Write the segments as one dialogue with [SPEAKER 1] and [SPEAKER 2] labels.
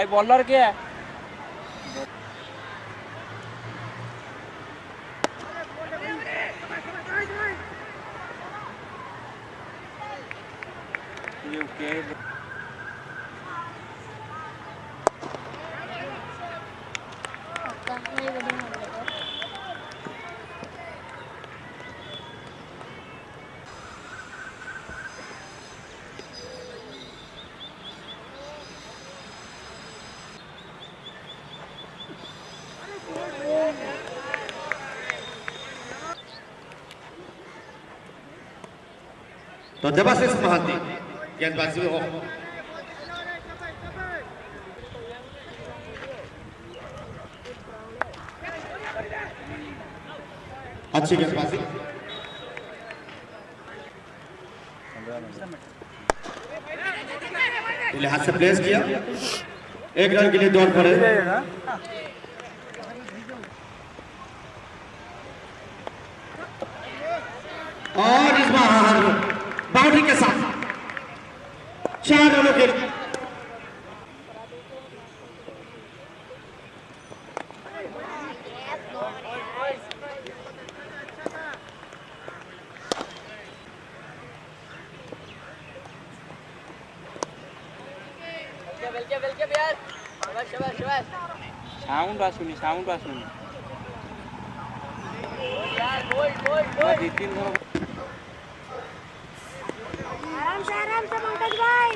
[SPEAKER 1] भाई बॉलर क्या है?
[SPEAKER 2] तो देवाशीष महांती गेंदबाजी में हो अच्छी गेंदबाजी हाथ से प्लेस किया, एक रन के लिए दौड़ पड़े और इस बार बाउंड्री के साथ 4 रनों के लिए
[SPEAKER 1] साउंड आसुनी साउंड आसुनी
[SPEAKER 3] आराम से पंकज भाई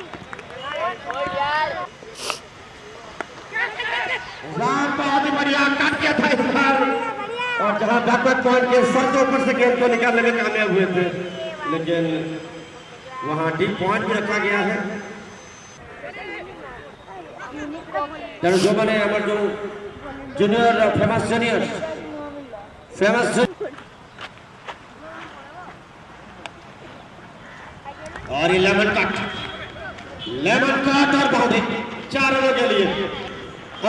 [SPEAKER 2] बहुत ही बढ़िया काट किया था इस बार और जहां बैकवर्ड पॉइंट के सर के ऊपर से गेंद को निकालने में कामयाब हुए थे, लेकिन वहां डीप पॉइंट भी रखा गया है। जो मैंने हमारे जो जूनियर फेमस और ये लेमन कट और बाउंड्री 4 रनों के लिए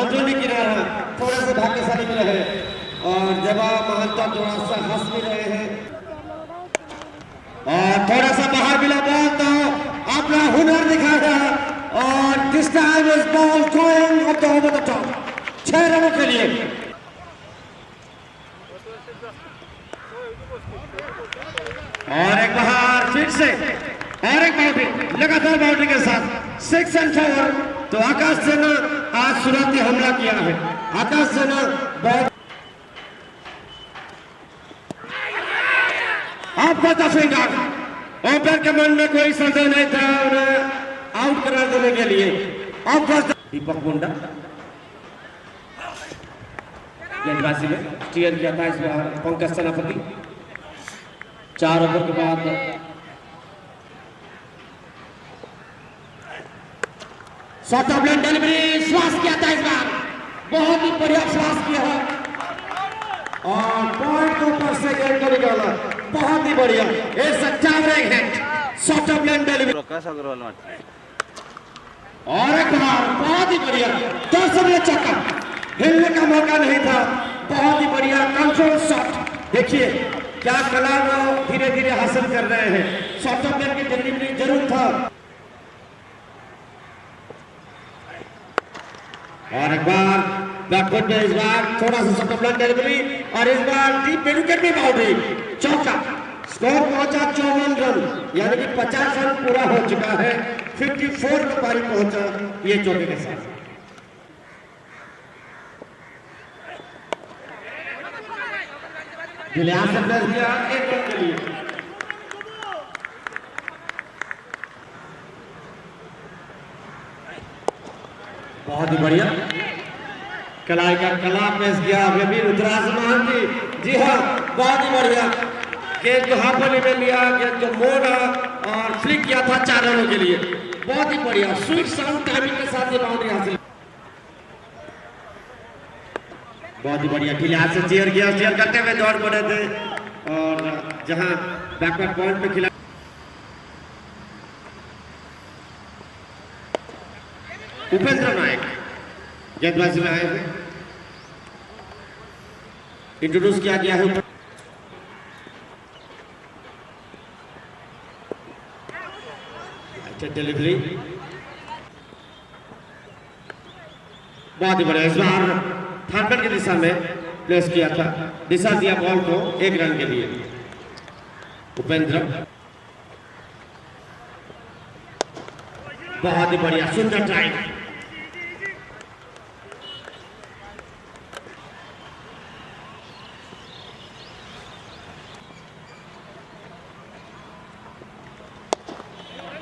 [SPEAKER 2] अंजुनी किनारा थोड़े से भाग्यशाली मिले हैं और जवाब महंता थोड़ा सा हंस भी रहे हैं और थोड़ा सा बाहर मिला बॉल तो अपना हुनर दिखाया और this time is ball going up the over the top 6 रनों के लिए। और एक बाहर फिर से और एक बाउंड्री लगातार बाउंड्री के साथ 6 एंड 4। तो आकाश सेना आज शुरुआती हमला किया है। आकाश सेना आपका तफींडर ओपनर के मन में कोई संदेह नहीं था उन्हें आउट करा देने के लिए। दीपक मुंडा गेंदबाजी में स्टीयर किया था इस बार पंकज सेनापति। 4 ओवर के बाद शॉर्ट ऑफ लाइन डिलीवरी श्वास किया था इस बार, बहुत ही बढ़िया श्वास किया है और पॉइंट के ऊपर से गेंद को निकाला, बहुत ही बढ़िया। एक एवरेज है शॉर्ट ऑफ लाइन डिलीवरी और एक बार बहुत ही बढ़िया 10 में चक्का, हिलने का मौका नहीं था, बहुत ही बढ़िया कंट्रोल शॉट। देखिए क्या कला वो धीरे धीरे हासिल कर रहे हैं। शॉर्ट ऑफ लाइन की डिलीवरी जरूर था और एक बार बैकवर्ड में इस बार थोड़ा सा शॉर्ट ऑफ लाइन डिलीवरी और इस बार डीप विकेट में बाउंड्री, चौका। स्कोर पहुंचा 54 रन यानी कि 50 रन पूरा हो चुका है। 54 की पारी पहुंचा ये चौके के साथ। गिलियास से प्लेस किया 1 रन के लिए। बहुत ही बढ़िया कलाई का कला पेश किया अभी रुद्राज महांती। जी हाँ बहुत ही बढ़िया गेंद जो हाफली में लिया, गेंद जो मोड़ा और फ्लिक किया था 4 रनों के लिए। बहुत ही बढ़िया स्वीट साउंड टाइमिंग के साथ ये बाउंड्री हासिल। बहुत ही बढ़िया खिलाड़ी से चेयर किया, चेयर करते हुए दौड़ पड़े थे और जहां बैकवर्ड पॉइंट पे खिला उपेंद्र नायक गेंदबाजी में आए हैं, इंट्रोड्यूस किया गया है। अच्छा डिलीवरी बहुत ही बढ़िया, इस बार थारपन की दिशा में प्लेस किया था, दिशा दिया बॉल को 1 रन के लिए। उपेंद्र बहुत ही बढ़िया, सुंदर टाइम।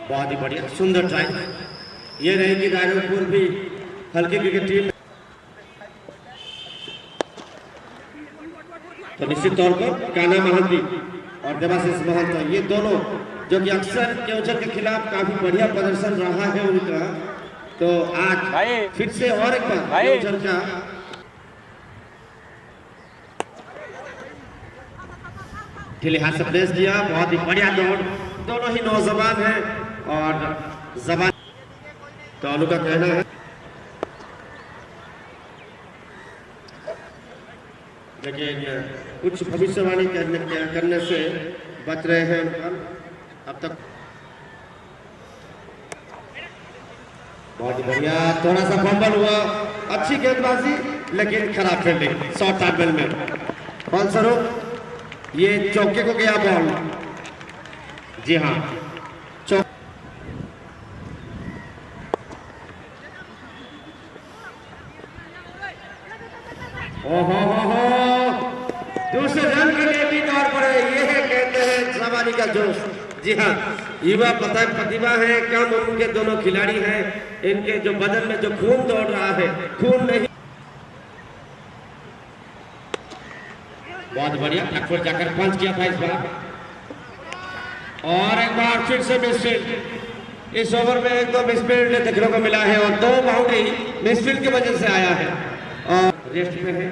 [SPEAKER 2] बहुत ही बढ़िया, सुंदर टाइम। ये रहेगी रायपुर भी हल्की क्रिकेट टीम। तो निश्चित तौर पर कान्हा महांती और देवाशीष महंत, ये दोनों जो कि अक्सर केवंझर के खिलाफ काफी बढ़िया प्रदर्शन रहा है उनका, तो आज फिर से और एक बार केवंझर का खिले हाथ से प्लेस किया। बहुत ही बढ़िया दौड़, दोनों ही नौजवान हैं और जबान, तो अनु का कहना है लेकिन कुछ भविष्यवाणी करने से बच रहे हैं अब तक। बहुत बढ़िया, थोड़ा सा फंबल हुआ, अच्छी गेंदबाजी लेकिन खराब फील्डिंग, शॉर्ट टाइम में फलस्वरूप ये चौके को गया बॉल। जी हाँ, दूसरे रन के लिए भी दौड़ पड़े, ये है कहते हैं जवानी का जोश। जी हाँ, युवा प्रतिभा है, कम उनके दोनों खिलाड़ी हैं, इनके जो बदन में जो खून दौड़ रहा है, खून नहीं। बहुत बढ़िया, बैकफुट जाकर पंच किया था इस बार, और एक बार फिर से मिसफील्ड। इस ओवर में 1-2 मिसफील्ड देखने को मिला है और 2 बाउंड्री मिसफील्ड की वजह से आया है और रेस्ट में है।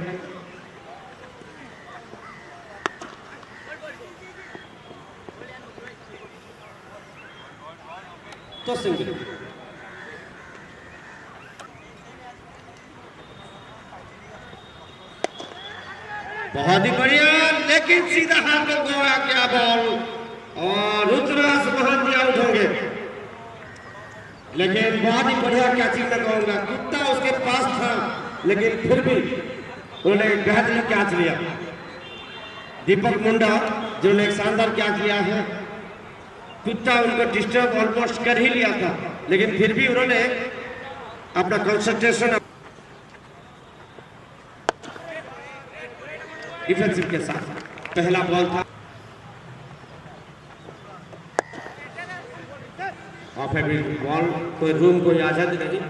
[SPEAKER 2] तो सिंगल, बहुत ही बढ़िया, लेकिन सीधा हाथ में गोया क्या बॉल, और रुद्रास महंती आउट होंगे। लेकिन बहुत ही बढ़िया कैचिंग मैं कहूंगा, कुत्ता उसके पास था लेकिन फिर भी उन्होंने बेहतरीन कैच लिया। दीपक मुंडा जिन्होंने एक शानदार कैच लिया है, कुत्ता उनको डिस्टर्ब ऑलमोस्ट कर ही लिया था, लेकिन फिर भी उन्होंने अपना कंसंट्रेशन डिफेंसिव के साथ, पहला बॉल था ऑफ एबी बॉल, कोई रूम कोई आजादी नहीं,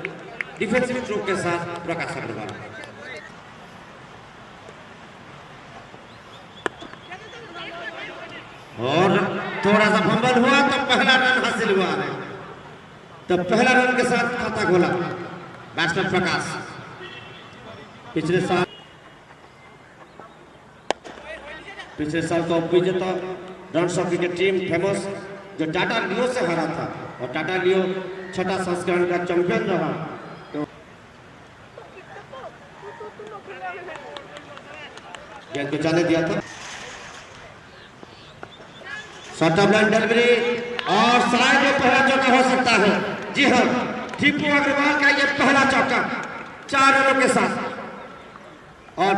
[SPEAKER 2] डिफेंसिव स्ट्रोक के साथ प्रकाश अग्रवाल। और थोड़ा सा फंबल हुआ तो पहला रन हासिल हुआ है, तो पहला रन के साथ खाता खोला बैट्समैन प्रकाश। पिछले साल तो विजेता run of cricket team famous जो टाटा लियो से हारा था, और टाटा लियो 6ठा संस्करण का चैंपियन रहा, तो गेंद को जाने दिया था। शॉर्ट ऑफ लाइन डिलीवरी, और शायद ये पहला चौका हो सकता है। जी हाँ, दीपू अग्रवाल का ये पहला चौका 4 रनों के साथ, और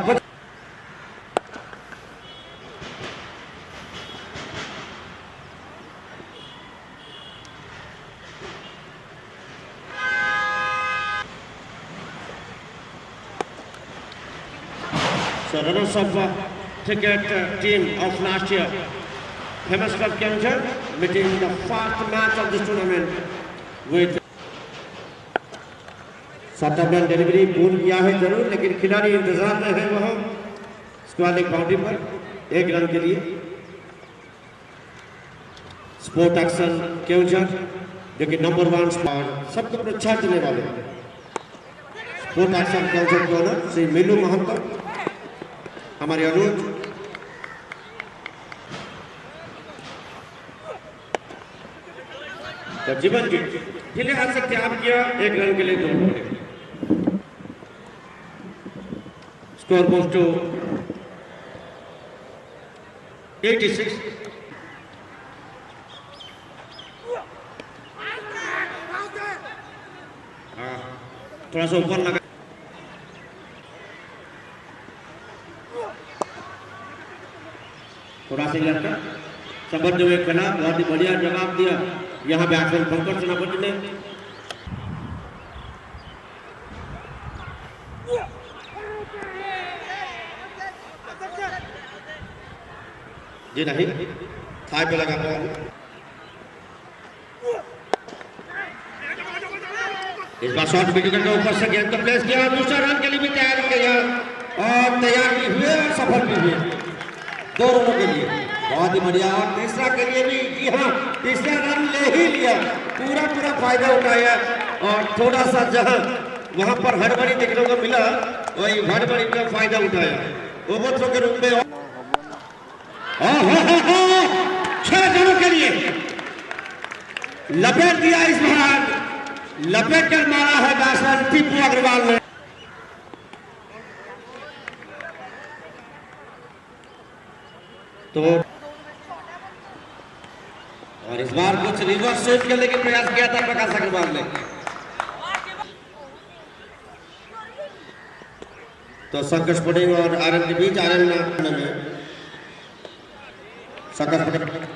[SPEAKER 2] so runners of cricket team of last year, famous club Keonjhar, meeting the first match of this tournament with short of line delivery भूल किया है जरूर, लेकिन खिलाड़ी इंतजार में है वहां स्क्वायर लेग बाउंड्री पर 1 रन के लिए। स्पोर्ट एक्शन केवंझर जो कि नंबर 1 स्पॉट सबको प्रोत्साहन देने वाले स्पोर्ट एक्शन केवंझर के ओनर श्री मीनू महंतो, हमारे अनुज, तो जीवन जी ढीले हाथ से त्याग किया, 1 रन के लिए 2 विकेट। Score goes to 86। थोड़ा सा ऊपर लगा, थोड़ा सा लड़का समझ हुए खेला, बहुत ही बढ़िया जवाब दिया यहाँ बैट्समैन पंकज सेनापति ने। जी नहीं, थाई पे लगा बॉल। इस बार शॉट विकेट के ऊपर से गेंद को प्लेस किया, दूसरा रन के लिए भी तैयार किया और तैयार भी हुए और सफल भी हुए 2 रनों के लिए। बहुत ही बढ़िया। और तीसरा के लिए भी, जी हाँ, तीसरा रन ले ही लिया, पूरा फायदा उठाया और थोड़ा सा जहां वहां पर हड़बड़ी देखने को मिला वही हड़बड़ी का फायदा उठाया। ओवरथ्रो के रूप में 6 रनों के लिए लपेट दिया। इस बार लपेट कर मारा है बैट्समैन टीपू अग्रवाल ने। तो और इस बार कुछ रिवर्स स्वीप करने का प्रयास किया था प्रकाश अग्रवाल ने। तो संकट पुडिंग और आर्यन के बीच, आर्यन में संकट पुडिंग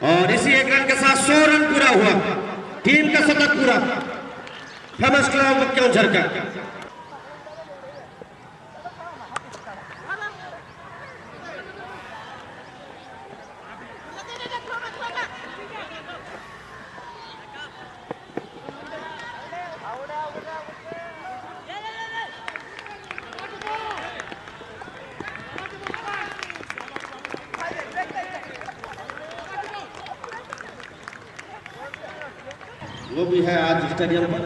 [SPEAKER 2] और इसी 1 रन के साथ 100 रन पूरा हुआ, टीम का शतक पूरा। फेमस क्लब क्योंझर का। वो भी है आज स्टेडियम पर।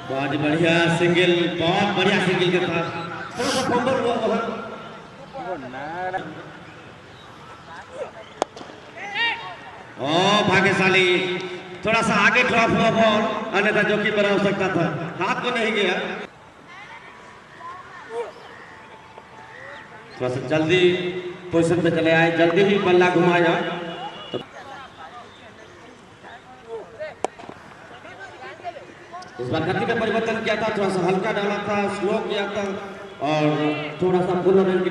[SPEAKER 2] बहुत बढ़िया सिंगल, बहुत बढ़िया सिंगल के साथ थोड़ा सा फंबल हुआ वहां। भाग्यशाली, थोड़ा सा आगे ड्रॉप हुआ बॉल, अन्यथा जोखिम बना हो सकता था, हाथ को नहीं गया। थोड़ा सा जल्दी पोजीशन पे चले आए, जल्दी ही बल्ला घुमाया। तो इस बार गति में परिवर्तन किया था, थोड़ा सा हल्का डाला था, स्लो किया था और थोड़ा सा पूर्ण रन की।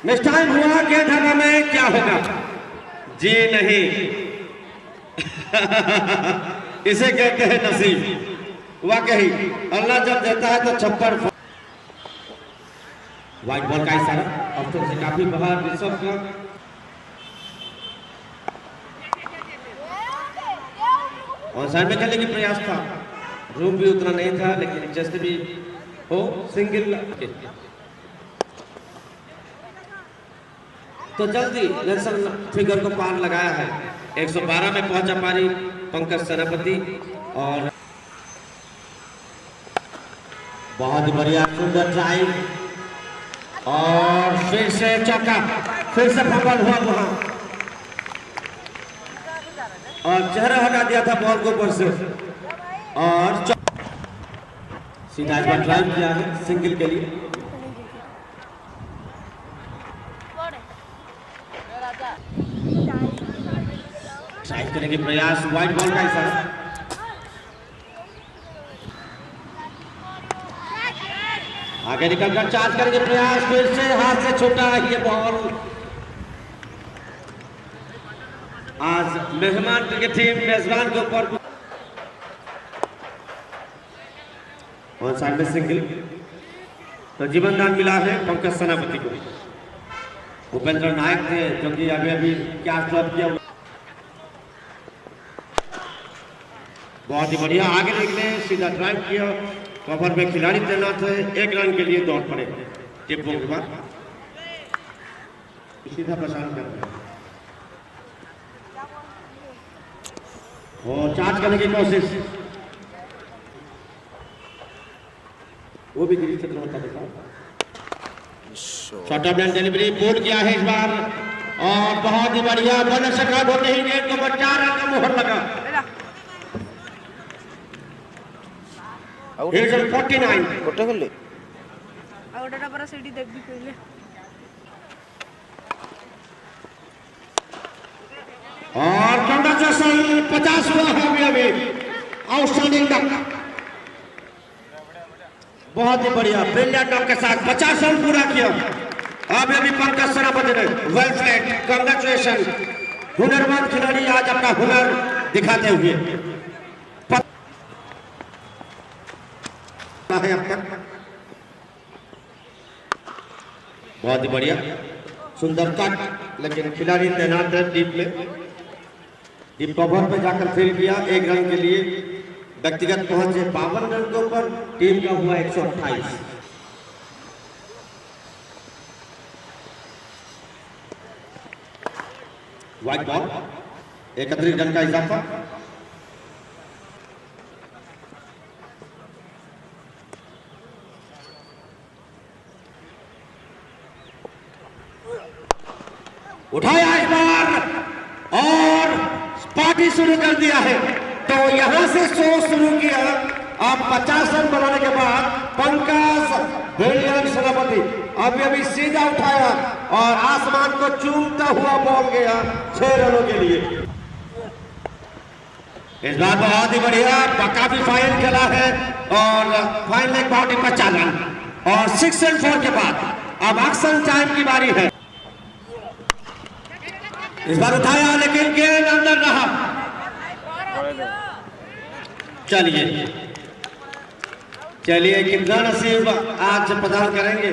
[SPEAKER 2] नेक्स्ट टाइम हुआ गेंद हवा में, क्या होगा? जी नहीं। इसे कहते हैं नसीब। वाकई अल्लाह जब देता है तो छप्पर। व्हाइट बॉल का इशारा, अफसर से काफी बाहर ऋषभ का। और साइड में खेलने की प्रयास था, रूम भी उतना नहीं था, लेकिन जैसे भी हो सिंगल। तो जल्दी नेशनल फिगर को पार लगाया है। 112 में पहुंचा पारी पंकज सेनापति। और बहुत बढ़िया सुंदर ड्राइव और फिर से चौका, फिर से फंबल हुआ वहां और चेहरा हटा दिया था बॉल को ऊपर से और सीधा एक बार ड्राइव किया है सिंगल के लिए। ड्राइव करने के प्रयास, व्हाइट बॉल का इशारा। आगे निकलकर चार्ज करने के प्रयास, फिर से हाथ से छूटा ये बॉल। आज मेहमान क्रिकेट टीम मेजबान के ऊपर और साइड में सिंगल। तो जीवन दान मिला है पंकज सेनापति को। भूपेंद्र नायक थे जो कि अभी क्या स्टॉप किया। बहुत ही बढ़िया आगे निकले, सीधा ड्राइव किया, कवर में खिलाड़ी तैनात है, 1 रन के लिए दौड़ पड़े टिप्पो के बाद। सीधा प्रशांत कर रहे हैं और चार्ज करने की कोशिश, वो भी गिरी क्षेत्र होता देखा। Short of line delivery bowled किया है इस बार और बहुत ही बढ़िया बॉलर से आउट होते ही गेंद को 4 रन का मोहर लगा। It is 49.
[SPEAKER 4] ଗୋଟେ ଖେଳିଲେ
[SPEAKER 3] ଆଉ ଗୋଟେଟା ପରା ସେଇଠି ଦେବି କହିଲେ
[SPEAKER 2] और कंग्रेचुलेशन 50 हुआ है अभी आउटस्टैंडिंग डक, बहुत ही बढ़िया ब्रिलियंट डक के साथ 50 रन पूरा किया। अभी पंकज सेनापति ने वेल प्लेड, कंग्रेचुलेशन। हुनरमंद खिलाड़ी आज अपना हुनर दिखाते हुए है अब तक। बहुत ही बढ़िया सुंदर कट, लेकिन खिलाड़ी तैनात है डीप में, डीप कवर पे जाकर फील्ड किया 1 रन के लिए। व्यक्तिगत पहुंचे 52 रन के ऊपर, टीम का हुआ 128। व्हाइट बॉल, 31 रन का इजाफा। उठाया इस बार और पार्टी शुरू कर दिया है, तो यहां से शो शुरू किया। अब 50 रन बनाने के बाद पंकज ब्रिलियंट सेनापति अभी सीधा उठाया और आसमान को चूमता हुआ बॉल गया 6 रनों के लिए। इस बार बहुत ही बढ़िया काफी फाइन खेला है और फाइन लेग बाउंड्री 50 रन और 6 एंड 4 के बाद अब एक्शन टाइम की बारी है। इस बार उठाया लेकिन गेंद अंदर रहा। चलिए कितना नसीब आज प्रदान करेंगे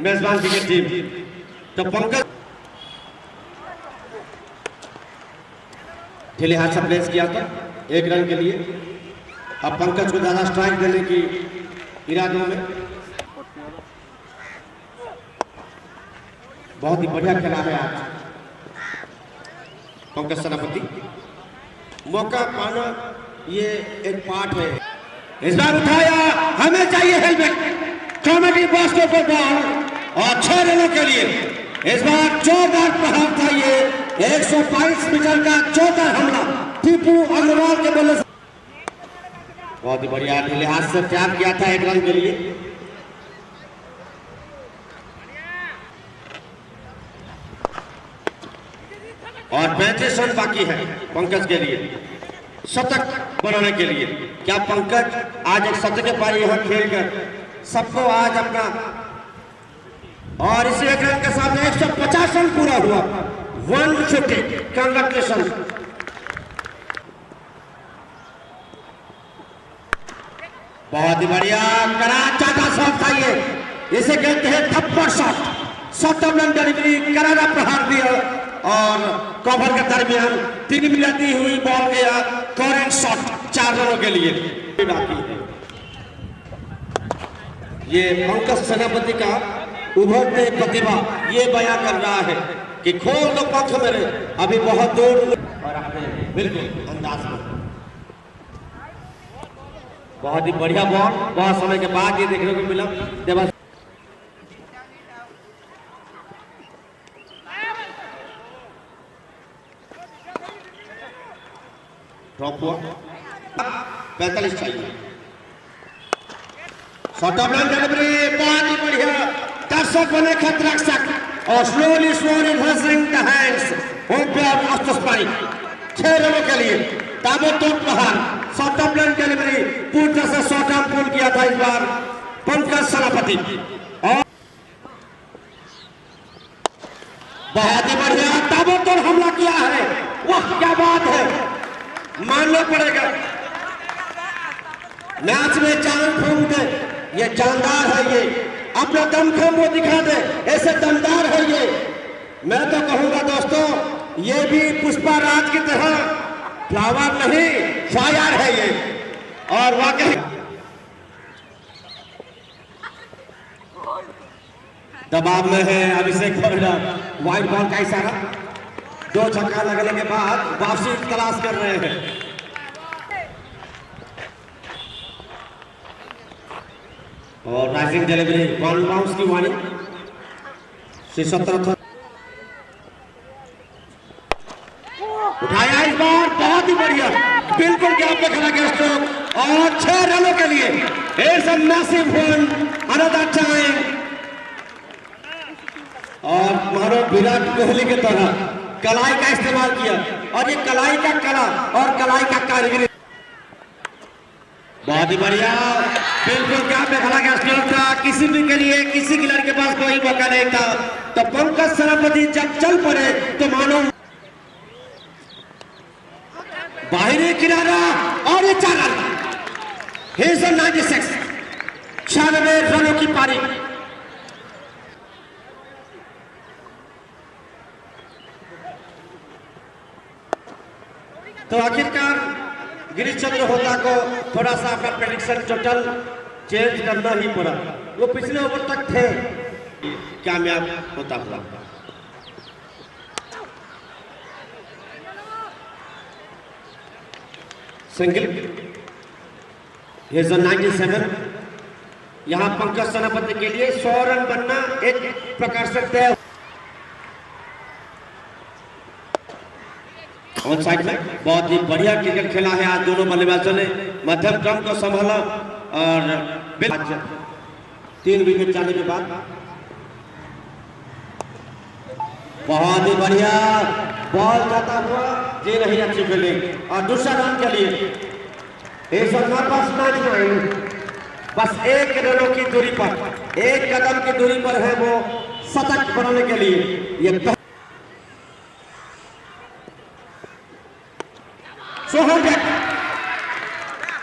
[SPEAKER 2] मेजबान क्रिकेट टीम। तो पंकज ठेले हाथ से प्लेस किया था 1 रन के लिए। अब पंकज को ज्यादा स्ट्राइक देने की इरादों में बहुत ही बढ़िया खेला है आज पंकज सेनापति। मौका पाना ये एक पार्ट है। इस बार उठाया, हमें चाहिए हेलमेट, कॉमेडी बॉक्स के ऊपर बॉल और 6 रनों के लिए। इस बार जोरदार प्रहार था, ये 122 मीटर का जोरदार हमला टीपू अग्रवाल के बल्ले से बहुत ही बढ़िया लिहाज से टैप किया था 1 रन के लिए। और 35 रन बाकी है पंकज के लिए शतक बनाने के लिए। क्या पंकज आज एक शतक पारी यहां खेलकर सबको आज अपना, और इसी 1 रन के साथ 150 रन पूरा हुआ, 150। कंग्रेचुलेशन। बहुत ही बढ़िया कराचा का शॉट था ये, इसे कहते हैं थप्पड़ शॉट। शॉर्ट डिलीवरी, करारा प्रहार दिया और कवर के दरमियान 3 मिलाती हुई बॉल गया करेंट शॉट 4 रनों के लिए। बाकी है ये पंकज सेनापति का उभरते प्रतिभा ये बयां कर रहा है कि खोल दो पंख मेरे, अभी बहुत दूर और अपने बिल्कुल अंदाज में। बहुत ही बढ़िया बॉल, बहुत समय के बाद ये देखने को मिला। देवा ड्रॉप हुआ, 45 चाहिए। शॉट ऑफ लाइन डिलीवरी, बहुत ही बढ़िया। दर्शक बने खतरनाक और slowly reversing the hands open of the spike 6 रनों के लिए ताबड़तोड़ प्रहार। शॉट ऑफ लाइन डिलीवरी पूरी तरह से शॉट आउट पुल किया था इस बार पंकज सेनापति। और बहुत ही बढ़िया ताबड़तोड़ हमला किया है। वाह क्या बात है, मानना पड़ेगा। मैच में चांद फूंक दे, ये जानदार है, ये अपना दमखम वो दिखा दे, ऐसे दमदार है ये। मैं तो कहूंगा दोस्तों ये भी पुष्पा राज की तरह फ्लावर नहीं फायर है ये। और वाकई दबाव में है अभिषेक होल्डर। व्हाइट बॉल का इशारा, 2 छक्का लगने के बाद वापसी तलाश कर रहे हैं। और राइजिंग डिलीवरी बॉल बाउंस की वार्निंग। 17 उठाया इस बार, बहुत ही बढ़िया, बिल्कुल गैप पे खड़ा गया स्ट्रोक और 6 रनों के लिए It's a massive one, another time. और मानो विराट कोहली की तरह कलाई का इस्तेमाल किया और ये कलाई का कला और कलाई का कारीगरी बहुत ही बढ़िया। बिल्कुल क्या बेखला का स्कोर था, किसी भी के लिए किसी खिलाड़ी के पास कोई मौका नहीं था। तो पंकज सेनापति जब चल पड़े तो मानो बाहरी किनारा और ये 4 रन। He's on 96, 96 रनों की पारी। तो आखिरकार गिरीश चंद्र होता को थोड़ा सा अपना प्रेडिक्शन टोटल चेंज करना ही पड़ा। वो पिछले ओवर तक थे, कामयाब होता हुआ। Single, hedge 97। यहां पंकज सेनापति के लिए 100 रन बनना एक प्रकार से तय। ऑन साइड में बहुत ही बढ़िया क्रिकेट खेला है आज दोनों बल्लेबाजों ने, मध्यम क्रम को संभाला और 3 विकेट जाने के बाद बहुत ही बढ़िया बॉल जाता हुआ, ये नहीं अच्छी फील्डिंग और दूसरा रन के लिए बस 1 रनों की दूरी पर, 1 कदम की दूरी पर है वो शतक बनाने के लिए। ये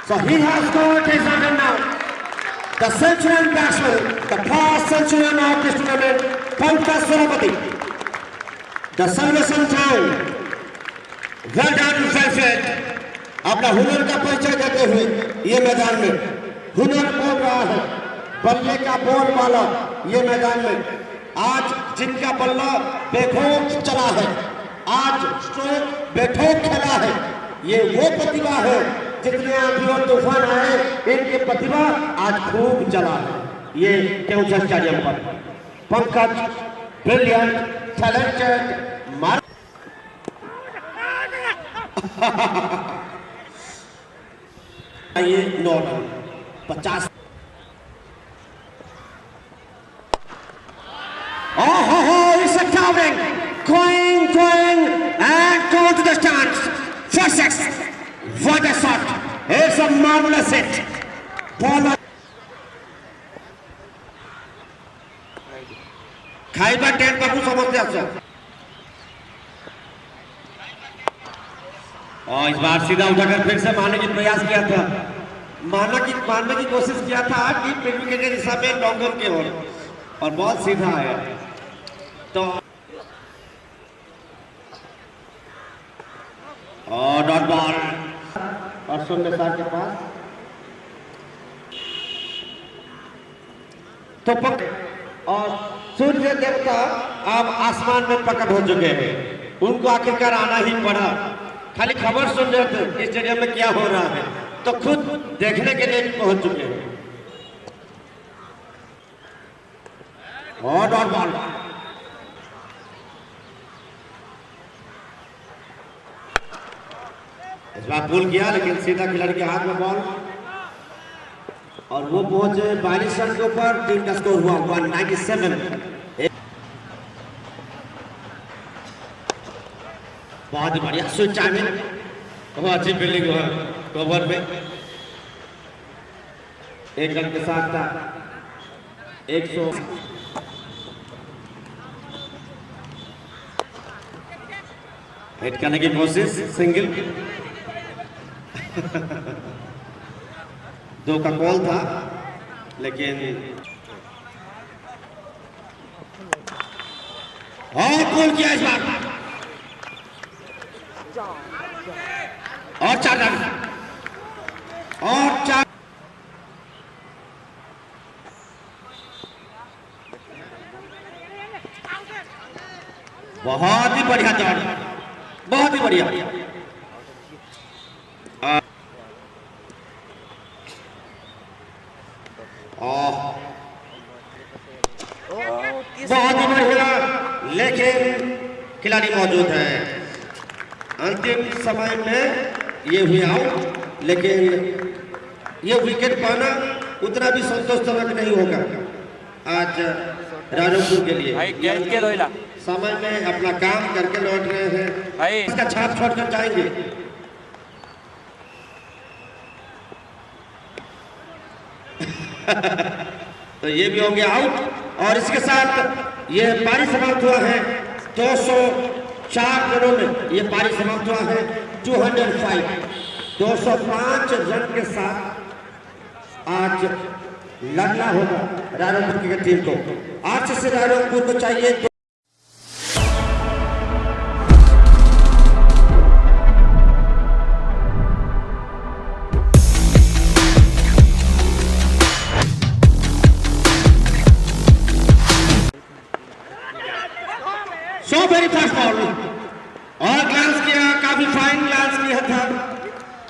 [SPEAKER 2] So he has scored his run now. The centurion batsman, the past centurion of this tournament, Pankaj Senapati. The Salvation Town. Well done, Felfred. अपना हुनर का परिचय देते हुए ये मैदान में हुनर बोल रहा है, बल्ले का बोल वाला ये मैदान में आज जिनका बल्ला बेखौफ चला है, आज स्ट्रोक बेठोक खेला है, ये वो प्रतिभा है। जितने आंधी और तूफान आए, इनकी प्रतिभा आज खूब चला है। ये केवंझर स्टेडियम पर पंकज ब्रिलियंट टैलेंटेड मार ये 9 run 50। It's a towering, going and go to the stands. 4-6. What a shot! It's a marvelous hit. Ball. खाइबा 10 बाबू समझते हैं और इस बार सीधा उठाकर फिर से मारने की प्रयास किया था, मारने की कोशिश किया था कि विकेट के दिशा में लॉन्गर के ओर और बहुत सीधा आया। तो और डॉट बॉल और शून्य सार के पास तो और सूर्य देवता अब आसमान में प्रकट हो चुके हैं, उनको आखिरकार आना ही पड़ा। खाली खबर सुन रहे थे स्टेडियम में क्या हो रहा है, तो खुद देखने के लिए पहुंच चुके हैं। और डॉट बॉल इस बार पुल किया, लेकिन सीधा खिलाड़ी के हाथ में बॉल और वो पहुंचे 42 रन के ऊपर। टीम का स्कोर हुआ 197। बहुत ही बढ़िया स्विच टाइमिंग, बहुत अच्छी फील्डिंग हुआ कवर में। 1 रन के साथ था 100। हिट करने की कोशिश, सिंगल 2 का कॉल था, लेकिन कॉल किया इस बार और 4 रन और 4। बहुत ही बढ़िया दौड़, बहुत ही बढ़िया। बहुत ही बढ़िया, लेकिन खिलाड़ी मौजूद है। अंतिम समय में ये हुई आउट, लेकिन ये विकेट पाना उतना भी संतोषजनक नहीं होगा आज राजोपुर के लिए।
[SPEAKER 1] भाई गेंद के दोइला
[SPEAKER 2] समय में अपना काम करके लौट रहे हैं
[SPEAKER 1] भाई
[SPEAKER 2] इसका छाप छोड़कर जाएंगे। तो ये भी होंगे आउट और इसके साथ ये पारी समाप्त हुआ है 204 रनों में। ये पारी समाप्त हुआ है 205 205 रन के साथ आज लड़ना होगा राजोपुर की टीम को। आज से राजोपुर को चाहिए वेरी फास्ट बॉल और ग्लांस किया, काफी फाइन ग्लांस किया था,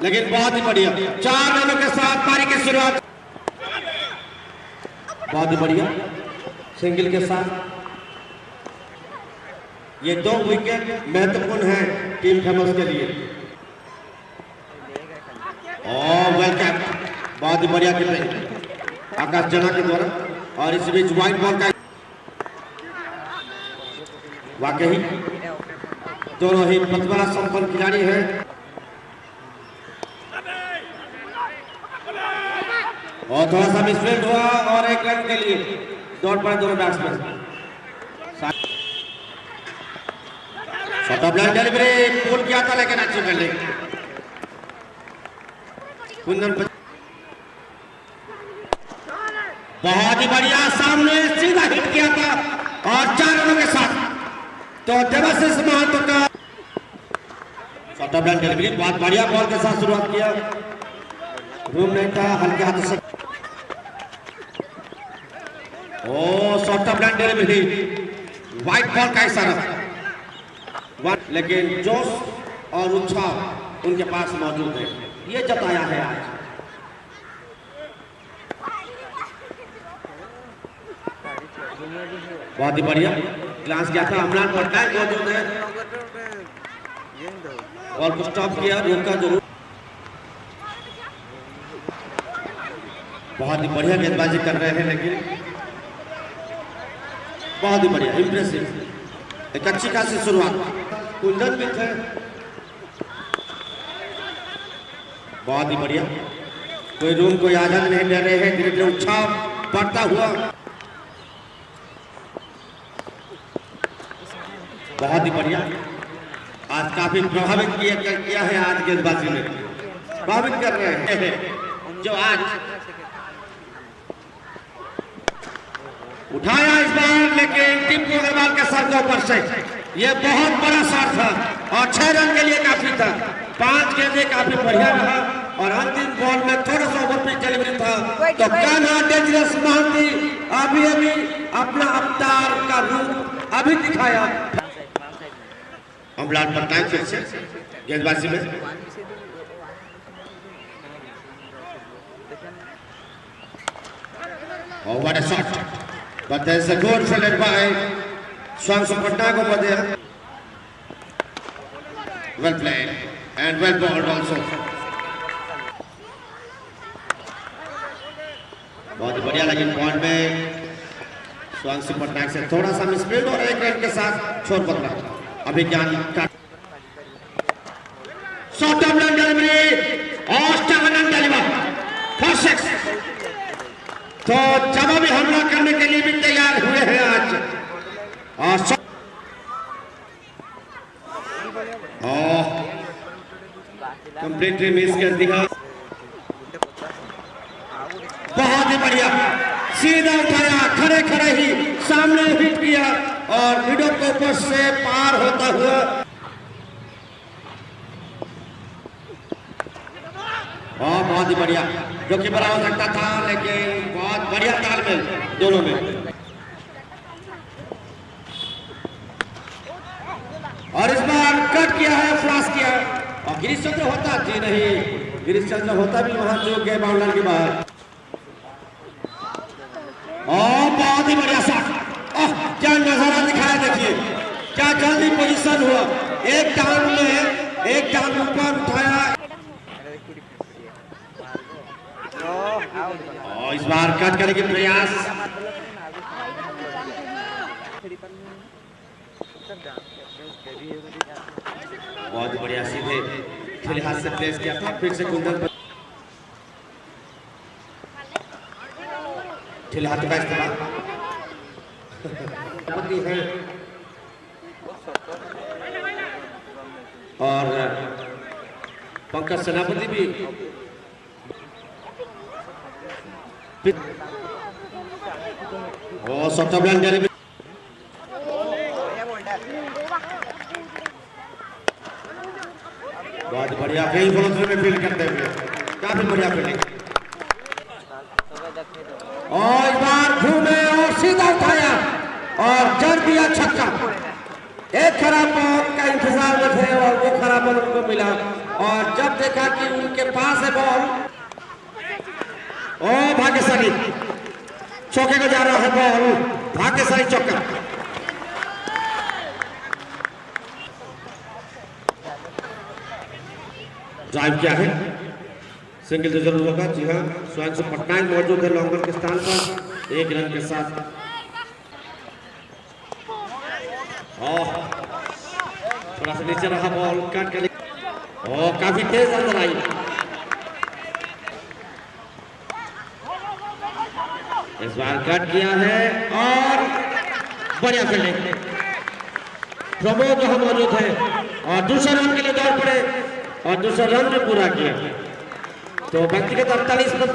[SPEAKER 2] लेकिन बहुत ही बढ़िया 4 रनों के साथ पारी की शुरुआत। बहुत ही बढ़िया सिंगल के साथ ये 2 विकेट महत्वपूर्ण है टीम फेमस के लिए। और वेल कैप्ट, बहुत ही बढ़िया कीपिंग आकाश जना के द्वारा। और इस बीच व्हाइट बॉल का वाकई दोनों ही प्रतिभा संपन्न खिलाड़ी हैं। और थोड़ा सा मिसफील्ड हुआ और 1 रन के लिए दौड़ पड़े दोनों batsmen. Shot off line delivery pull किया था लेकिन अच्छी फील्डिंग। कुंदन बहुत ही बढ़िया सामने सीधा हिट किया था और 4 रनों के साथ तो देवाशीष महतो का शॉट ऑफ लाइन डिलीवरी बहुत बढ़िया बॉल के साथ शुरुआत किया। रूम नहीं था, हल्के हाथों से shot off line delivery white ball का इशारा, लेकिन जोश और उत्साह उनके पास मौजूद है, ये जताया है आज। बहुत ही बढ़िया ग्लांस किया था, अमरान पटनायक मौजूद है, बॉल को स्टॉप किया, रोका जरूर। बहुत ही बढ़िया गेंदबाजी कर रहे हैं, लेकिन बहुत ही बढ़िया इंप्रेसिव, एक अच्छी खासी शुरुआत। कुंदन भी थे, बहुत ही बढ़िया, कोई रूम कोई आजाद नहीं ले रहे हैं, धीरे धीरे उत्साह बढ़ता हुआ। बहुत ही बढ़िया, आज काफी प्रभावित किया है आज गेंदबाजी में, प्रभावित कर रहे हैं जो आज उठाया इस बार, लेकिन टिंकू अग्रवाल के सर के ऊपर से ये बहुत बड़ा शॉट था और 6 रन के लिए काफी था। 5 गेंदें काफी बढ़िया रहा और अंतिम बॉल में थोड़ा सा ओवर पिच डिलीवरी था तो कान्हा डेंजरस महांती अभी अपना अवतार का रूप अभी दिखाया। अमलान पटनायक फिर से गेंदबाजी में, oh what a shot, but there is a good fielded by Swansea Patnaik over there, well played and well bowled also। बहुत ही बढ़िया, लेकिन बॉल में स्वांसी पटनायक से थोड़ा सा मिसफील्ड और 1 रन के साथ छोड़ पकड़ा। अभी ज्ञान शॉट ऑफ लाइन डिलीवरी और स्टावन डिलीवर फॉर 6, तो जवाबी हमला करने के लिए भी तैयार हुए हैं आज। और कंप्लीटली मिस कर दिया। बहुत ही बढ़िया, सीधा उठाया, खड़े खड़े ही सामने हिट किया और मिडल के ऊपर से पार होता हुआ। और बहुत ही बढ़िया, जो कि बड़ा हो सकता था, लेकिन बहुत बढ़िया तालमेल दोनों में। और इस बार कट किया है, फ्लास किया और गिरीश चंद्र होता जी नहीं, गिरीश चंद्र होता भी वहां जो गए बाउंड्री के बाहर। और बहुत ही बढ़िया शॉट, क्या नजारा दिखाया, देखिए क्या जल्दी पोजीशन हुआ, एक टांग में एक टांग ऊपर उठाया और इस बार कट करने की प्रयास। बहुत बढ़िया सीधे खेले हाथ से प्लेस किया था, फिर से कुंदन ठेले हाथ का इस्तेमाल है और पंकज सेनापति भी और सप्ताह जाने बहुत बढ़िया कई बॉलर में फील्ड करते हुए काफी बढ़िया फील्डिंग और इस बार घूमे और सीधा उठाया और जड़ दिया छक्का। एक खराब बॉल का इंतजार में थे और वो खराब बॉल उनको मिला और जब देखा कि उनके पास है बॉल ओ भाग्यशाली चौके को जा रहा है बॉल, भाग्यशाली चौका। ड्राइव क्या है, सिंगल तो जरूर होगा। जी हाँ, स्वयं से पटनायक मौजूद है लॉन्गर के स्थान पर 1 रन के साथ। थोड़ा सा नीचे रहा बॉल, कट कर और काफी तेज अंदर आई। इस बार कट किया है और बढ़िया फील्डिंग। प्रमोद वहां मौजूद है और दूसरे रन के लिए दौड़ पड़े और दूसरा रन भी पूरा किया तो व्यक्तिगत 48 पर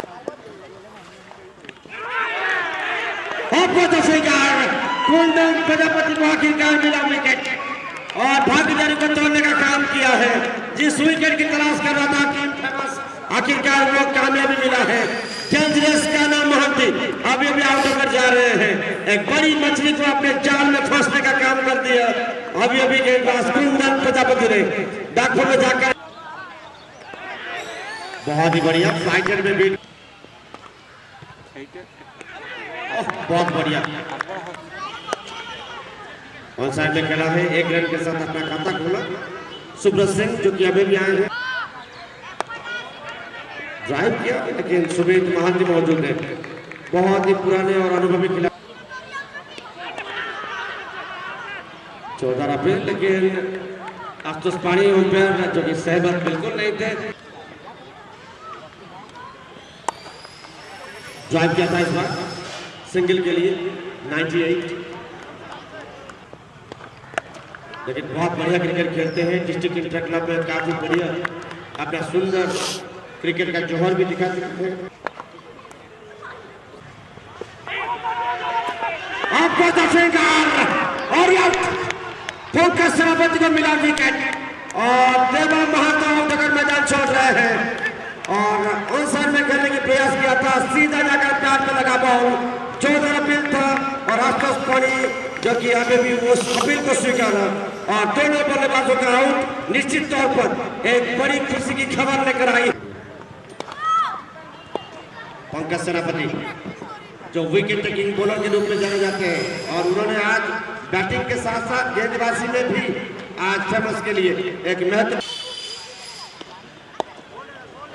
[SPEAKER 2] कुंदन प्रजापति को आखिरकार मिला विकेट और भाग्यशाली को तोड़ने का काम किया है। जिस विकेट की तलाश कर रहा था टीम फेमस, आखिरकार वो कामयाबी मिला है। डेंजरस का नाम महंती अभी भी आउट होकर जा रहे हैं। एक बड़ी मछली को अपने जाल में फंसने का काम कर दिया। अभी अभी गेंदबाज कुंदन प्रजापति ने डाकघर में जाकर बहुत ही बढ़िया फाइटर में भी बहुत बढ़िया ऑन साइड में खेला है। 1 रन के साथ अपना खाता खोला सुब्रत सिंह जो कि अभी भी आए हैं। ड्राइव किया लेकिन सुमित महांती मौजूद है, बहुत ही पुराने और अनुभवी खिलाड़ी। 14 अप्रैल लेकिन आशुतोष पाणी अंपायर जो कि सहमत बिल्कुल नहीं थे। ड्राइव किया था इस बार सिंगल के लिए 98, लेकिन बहुत बढ़िया क्रिकेट खेलते हैं। डिस्ट्रिक्ट इंटर क्लब में काफी बढ़िया अपना सुंदर क्रिकेट का जौहर भी दिखा सकते हैं। आपको और पंकज सेनापति को मिला विकेट और देवा महातो अगर मैदान छोड़ रहे हैं और आंसर में खेलने की प्रयास किया था, सीधा जाकर पैर पे लगा बॉल। 14 अपील था और आशुतोष पाणी जो कि अभी भी उस अपील को स्वीकारा और दोनों बल्लेबाजों का आउट निश्चित तौर पर एक बड़ी खुशी की खबर लेकर आई। पंकज सेनापति जो विकेट टेकिंग बॉलर के रूप में जाने जाते हैं और उन्होंने आज बैटिंग के साथ साथ गेंदबाजी में भी आज फेमस के लिए एक महत्व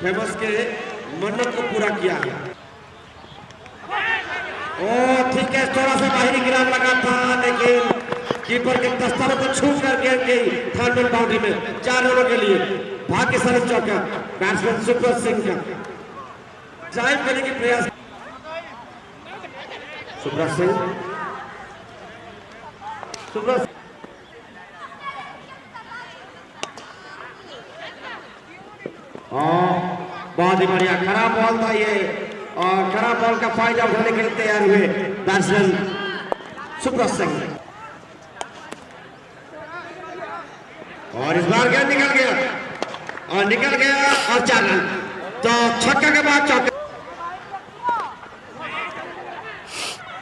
[SPEAKER 2] फेमस के मन्नत को पूरा किया है। ओ ठीक है, थोड़ा सा बाहरी गिराव लगा था लेकिन कीपर के दस्तारों को छू कर गेंद गई थर्ड बाउंड्री में 4 रनों के लिए। भाग्यशाली चौका बैट्समैन सुब्रत सिंह का। ड्राइव करने की प्रयास सुब्रत सिंह बहुत ही बढ़िया खराब बॉल था ये और खराब बॉल का फायदा उठाने के लिए तैयार हुए बैट्समैन सुब्रत सिंह और इस बार गेंद निकल गया और 4 रन। तो छक्का के बाद चौका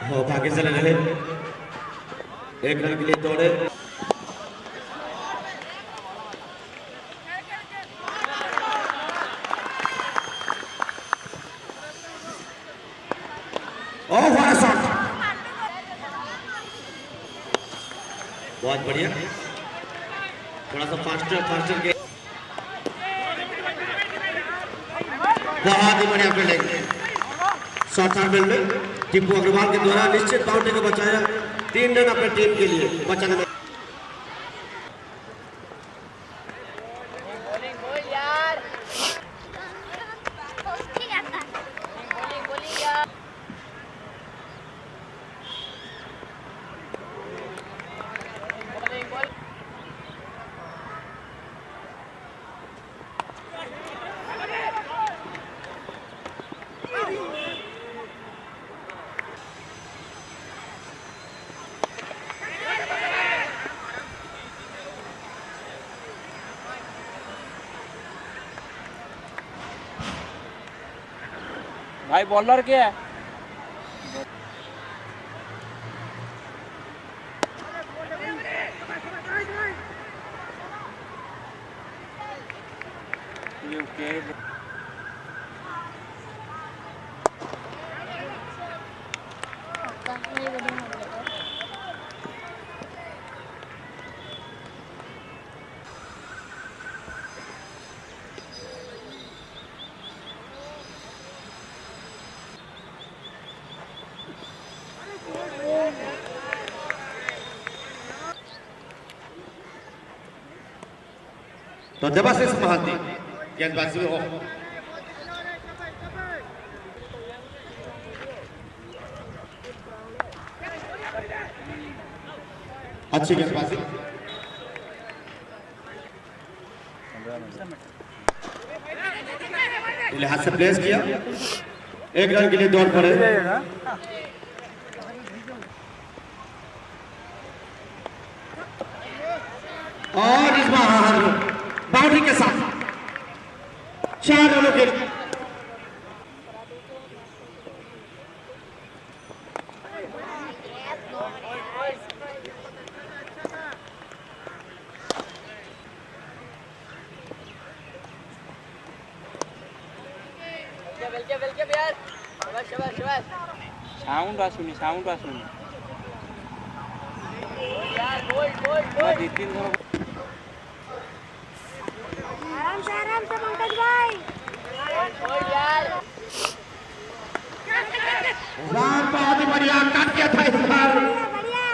[SPEAKER 2] हो भाग्य से रहे 1 रन के लिए दौड़े। बहुत बढ़िया, थोड़ा सा फास्टर के बहुत ही बढ़िया फील्डिंग शॉर्ट टर्मिनल में टीपू अग्रवाल के द्वारा निश्चित बाउंड्री को बचाया, 3 रन अपने टीम के लिए बचाने में।
[SPEAKER 1] भाई बॉलर क्या है? ओके
[SPEAKER 2] तो देवाशीष महांती गेंदबाजी में हो। अच्छी गेंदबाजी, लिहाज से प्लेस किया, 1 रन के लिए दौड़ पड़े। और इस बार बाउंड्री के साथ 4 रनों के लिए
[SPEAKER 1] साउंड आसुनी
[SPEAKER 3] आराम से पंकज भाई।
[SPEAKER 2] बहुत ही बढ़िया काट किया था इस बार,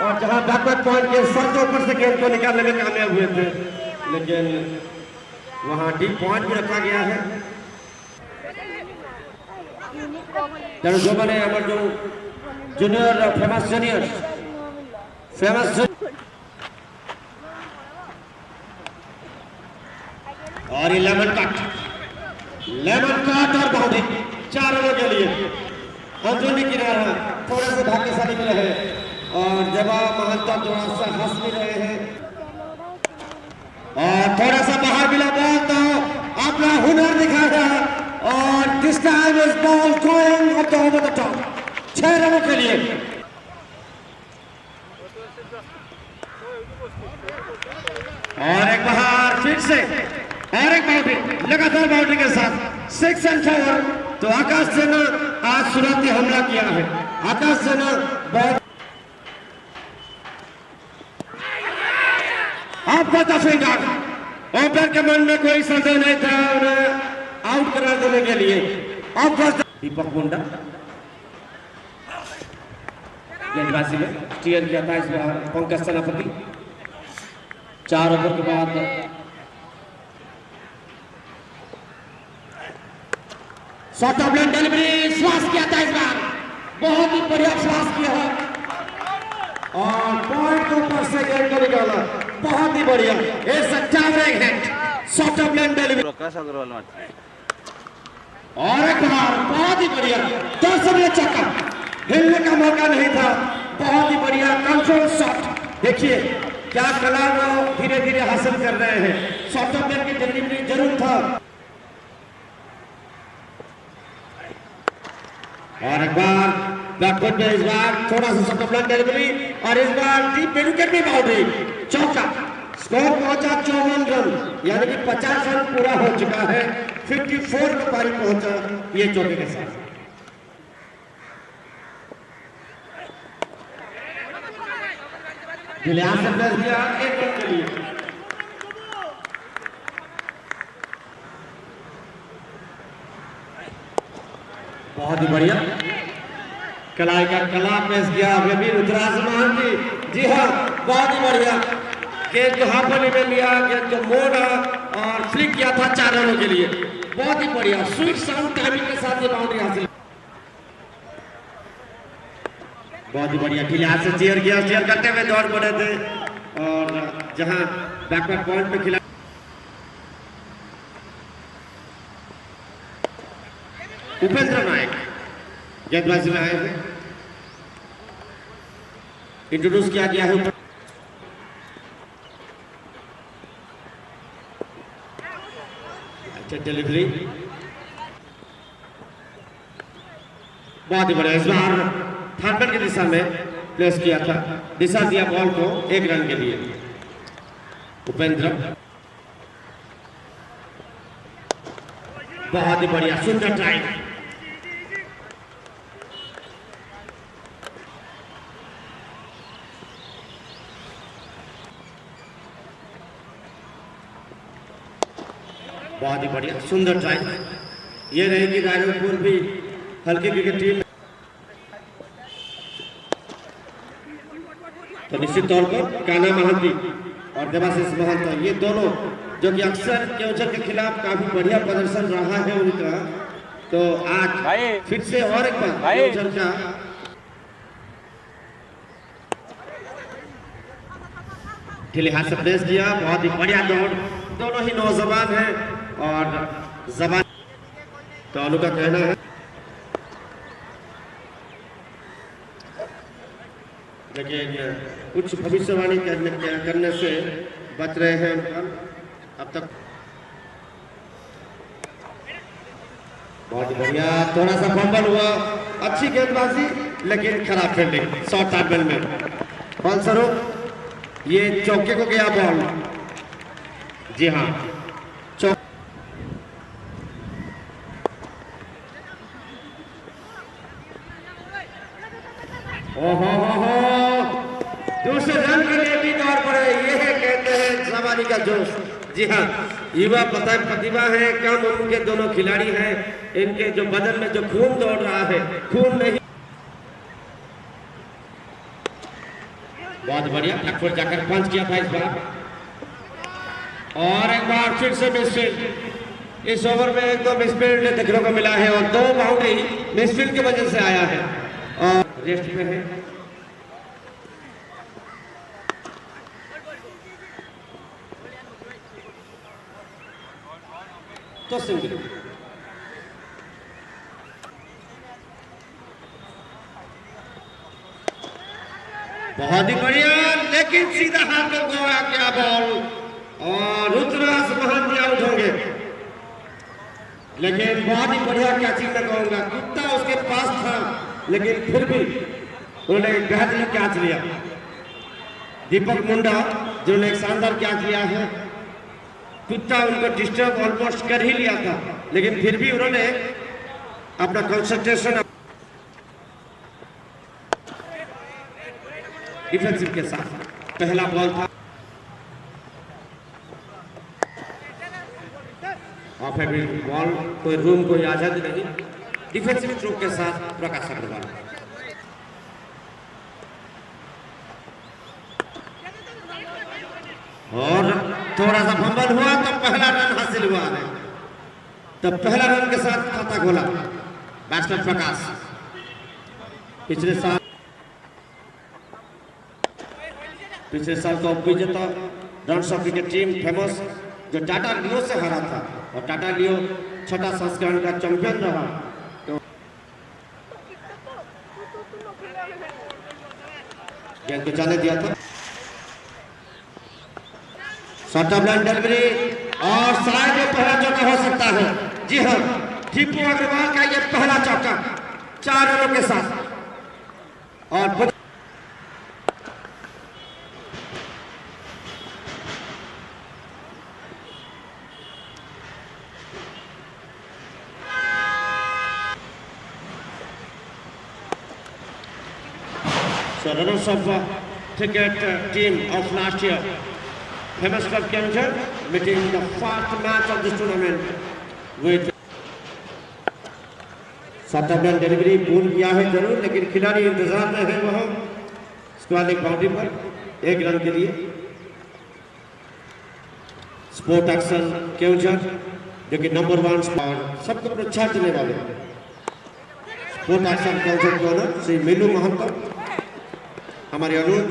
[SPEAKER 2] और जहां बैकवर्ड पॉइंट के सर्जों पर से गेंद को निकालने में कामयाब हुए थे, लेकिन वहां डीप पॉइंट भी रखा गया है। जो बने हमारे जो जूनियर फेमस और ये लेमन कट और बाउंड्री 4 रनों के लिए। अंजुनी किनारा थोड़े से भाग्यशाली भी रहे, और जवाब महंता थोड़ा सा हंस भी रहे हैं, और थोड़ा सा बाहर मिला बॉल तो अपना हुनर दिखाया, और this time is ball going up the over the top 6 रनों के लिए। और एक बाहर फिर से, और एक बाउंड्री, लगातार बाउंड्री के साथ 6 एंड 4। तो आकाश सेना आज शुरुआती हमला किया है। आकाश सेना बहुत आपका तस्वीर, ओपनर के मन में कोई संदेह नहीं था उन्हें आउट करा देने के लिए। दीपक मुंडा गेंदबाजी में स्टीयर किया था इस बार पंकज सेनापति। 4 ओवर के बाद शॉर्ट ऑफ लाइन डिलीवरी, श्वास किया था इस बार, बहुत ही बढ़िया श्वास किया है, और पॉइंट के ऊपर से गेंद को निकाला, बहुत ही बढ़िया। शॉर्ट ऑफ लाइन डिलीवरी, और एक बार बहुत ही बढ़िया 10 में चक्का, हिलने का मौका नहीं था, बहुत ही बढ़िया कंट्रोल शॉट। देखिए क्या कला वो धीरे धीरे हासिल कर रहे हैं। शॉर्ट ऑफ लाइन की डिलीवरी जरूर था, और एक बार बैकवर्ड में इस बार थोड़ा सा शॉर्ट ऑफ लाइन डिलीवरी, और इस बार डीप विकेट में बाउंड्री, चौका। स्कोर पहुंचा 54 रन, यानी कि 50 रन पूरा हो चुका है। 54 पर पारी पहुंचा ये चौके के साथ। गिलियास ने प्लेस दिया 1 रन के लिए। बहुत ही बढ़िया कलाई का कला पेश किया अभी रुद्राज महांती। जी हाँ, बहुत ही बढ़िया गेंद जो हाफली में लिया, गेंद जो मोड़ा और फ्लिक किया था 4 रनों के लिए। बहुत ही बढ़िया स्वीट साउंड टाइमिंग के साथ ये बाउंड्री हासिल। बहुत ही बढ़िया खिला से चेयर किया, चेयर करते हुए दौड़ पड़े थे और जहां बैकवर्ड पॉइंट पे खिला उपेंद्र नायक गेंदबाजी में आए थे। इंट्रोड्यूस किया गया है। अच्छा डिलीवरी बहुत ही बढ़िया। इस बार थर्ड की दिशा में प्लेस किया था, दिशा दिया बॉल को 1 रन के लिए। उपेंद्र बहुत ही बढ़िया सुंदर ट्राई। बहुत ही बढ़िया सुंदर ट्राई। ये रहेगी रायपुर भी हल्की क्रिकेट टीम। तो निश्चित तौर पर कान्हा महांती और देवाशीष महंत ये दोनों जो कि अक्सर केवंझर के खिलाफ काफी बढ़िया प्रदर्शन रहा है उनका, तो आज फिर से और एक बार केवंझर का ढीले हाथ से प्रेस किया। बहुत ही बढ़िया दौड़, दोनों ही नौजवान हैं और जबान तो अनु का कहना है, लेकिन कुछ भविष्यवाणी करने से बच रहे हैं अब तक। बहुत बढ़िया थोड़ा सा फंबल हुआ, अच्छी गेंदबाजी लेकिन खराब फील्डिंग। शॉर्ट टार्गेट में फलस्वरूप ये चौके को गया बॉल। जी हाँ दूसरे रन के लिए भी दौड़ पड़े। ये है कहते हैं जवानी का जोश। जी हाँ, युवा प्रतिभा है, कम उनके दोनों खिलाड़ी हैं। इनके जो बदन में जो खून दौड़ रहा है, खून नहीं। बहुत बढ़िया बैकफुट जाकर पंच किया था इस बार और एक बार फिर से मिसफील्ड। इस ओवर में 1-2 मिसफील्ड देखने को मिला है और 2 बाउंड्री मिसफील्ड की वजह से आया है और रेस्ट पे है। तो सिंगल बहुत ही बढ़िया, लेकिन सीधा हाथ में गया क्या बॉल और रुद्राज महांती आउट होंगे। लेकिन बहुत ही बढ़िया कैचिंग में कहूंगा, कुत्ता उसके पास था लेकिन फिर भी उन्होंने बेहतरीन कैच लिया। दीपक मुंडा जिन्होंने एक शानदार कैच लिया है। कुत्ता उनको डिस्टर्ब ऑलमोस्ट कर ही लिया था, लेकिन फिर भी उन्होंने अपना कंसंट्रेशन डिफेंसिव के साथ। पहला बॉल था ऑफ एवरी बॉल, कोई रूम कोई आजादी नहीं। डिफेंसिव स्ट्रोक के साथ प्रकाश अग्रवाल। और थोड़ा सा फंबल हुआ तो पहला रन हासिल हुआ है। तो पहला रन के साथ खाता खोला बैट्समैन प्रकाश। पिछले साल का विजेता run of cricket team famous जो टाटा लियो से हारा था और टाटा लियो 6ठा संस्करण का चैंपियन रहा। तो गेंद को जाने दिया था। शॉर्ट ऑफ लाइन डिलीवरी और शायद ये पहला चौका हो सकता है। जी हाँ, दीपू अग्रवाल का ये पहला चौका 4 रनों के साथ। और so runners of cricket team of last year, famous club Keonjhar, meeting the first match of this tournament with short run delivery पूर्ण किया है जरूर, लेकिन खिलाड़ी इंतजार में है वहां स्क्वायर लेग बाउंड्री पर 1 रन के लिए। स्पोर्ट एक्शन केवझर जो कि नंबर 1 स्पॉट सबको प्रोत्साहन देने वाले स्पोर्ट एक्शन केवझर के ओनर श्री मीनू महंतो, हमारे अनुज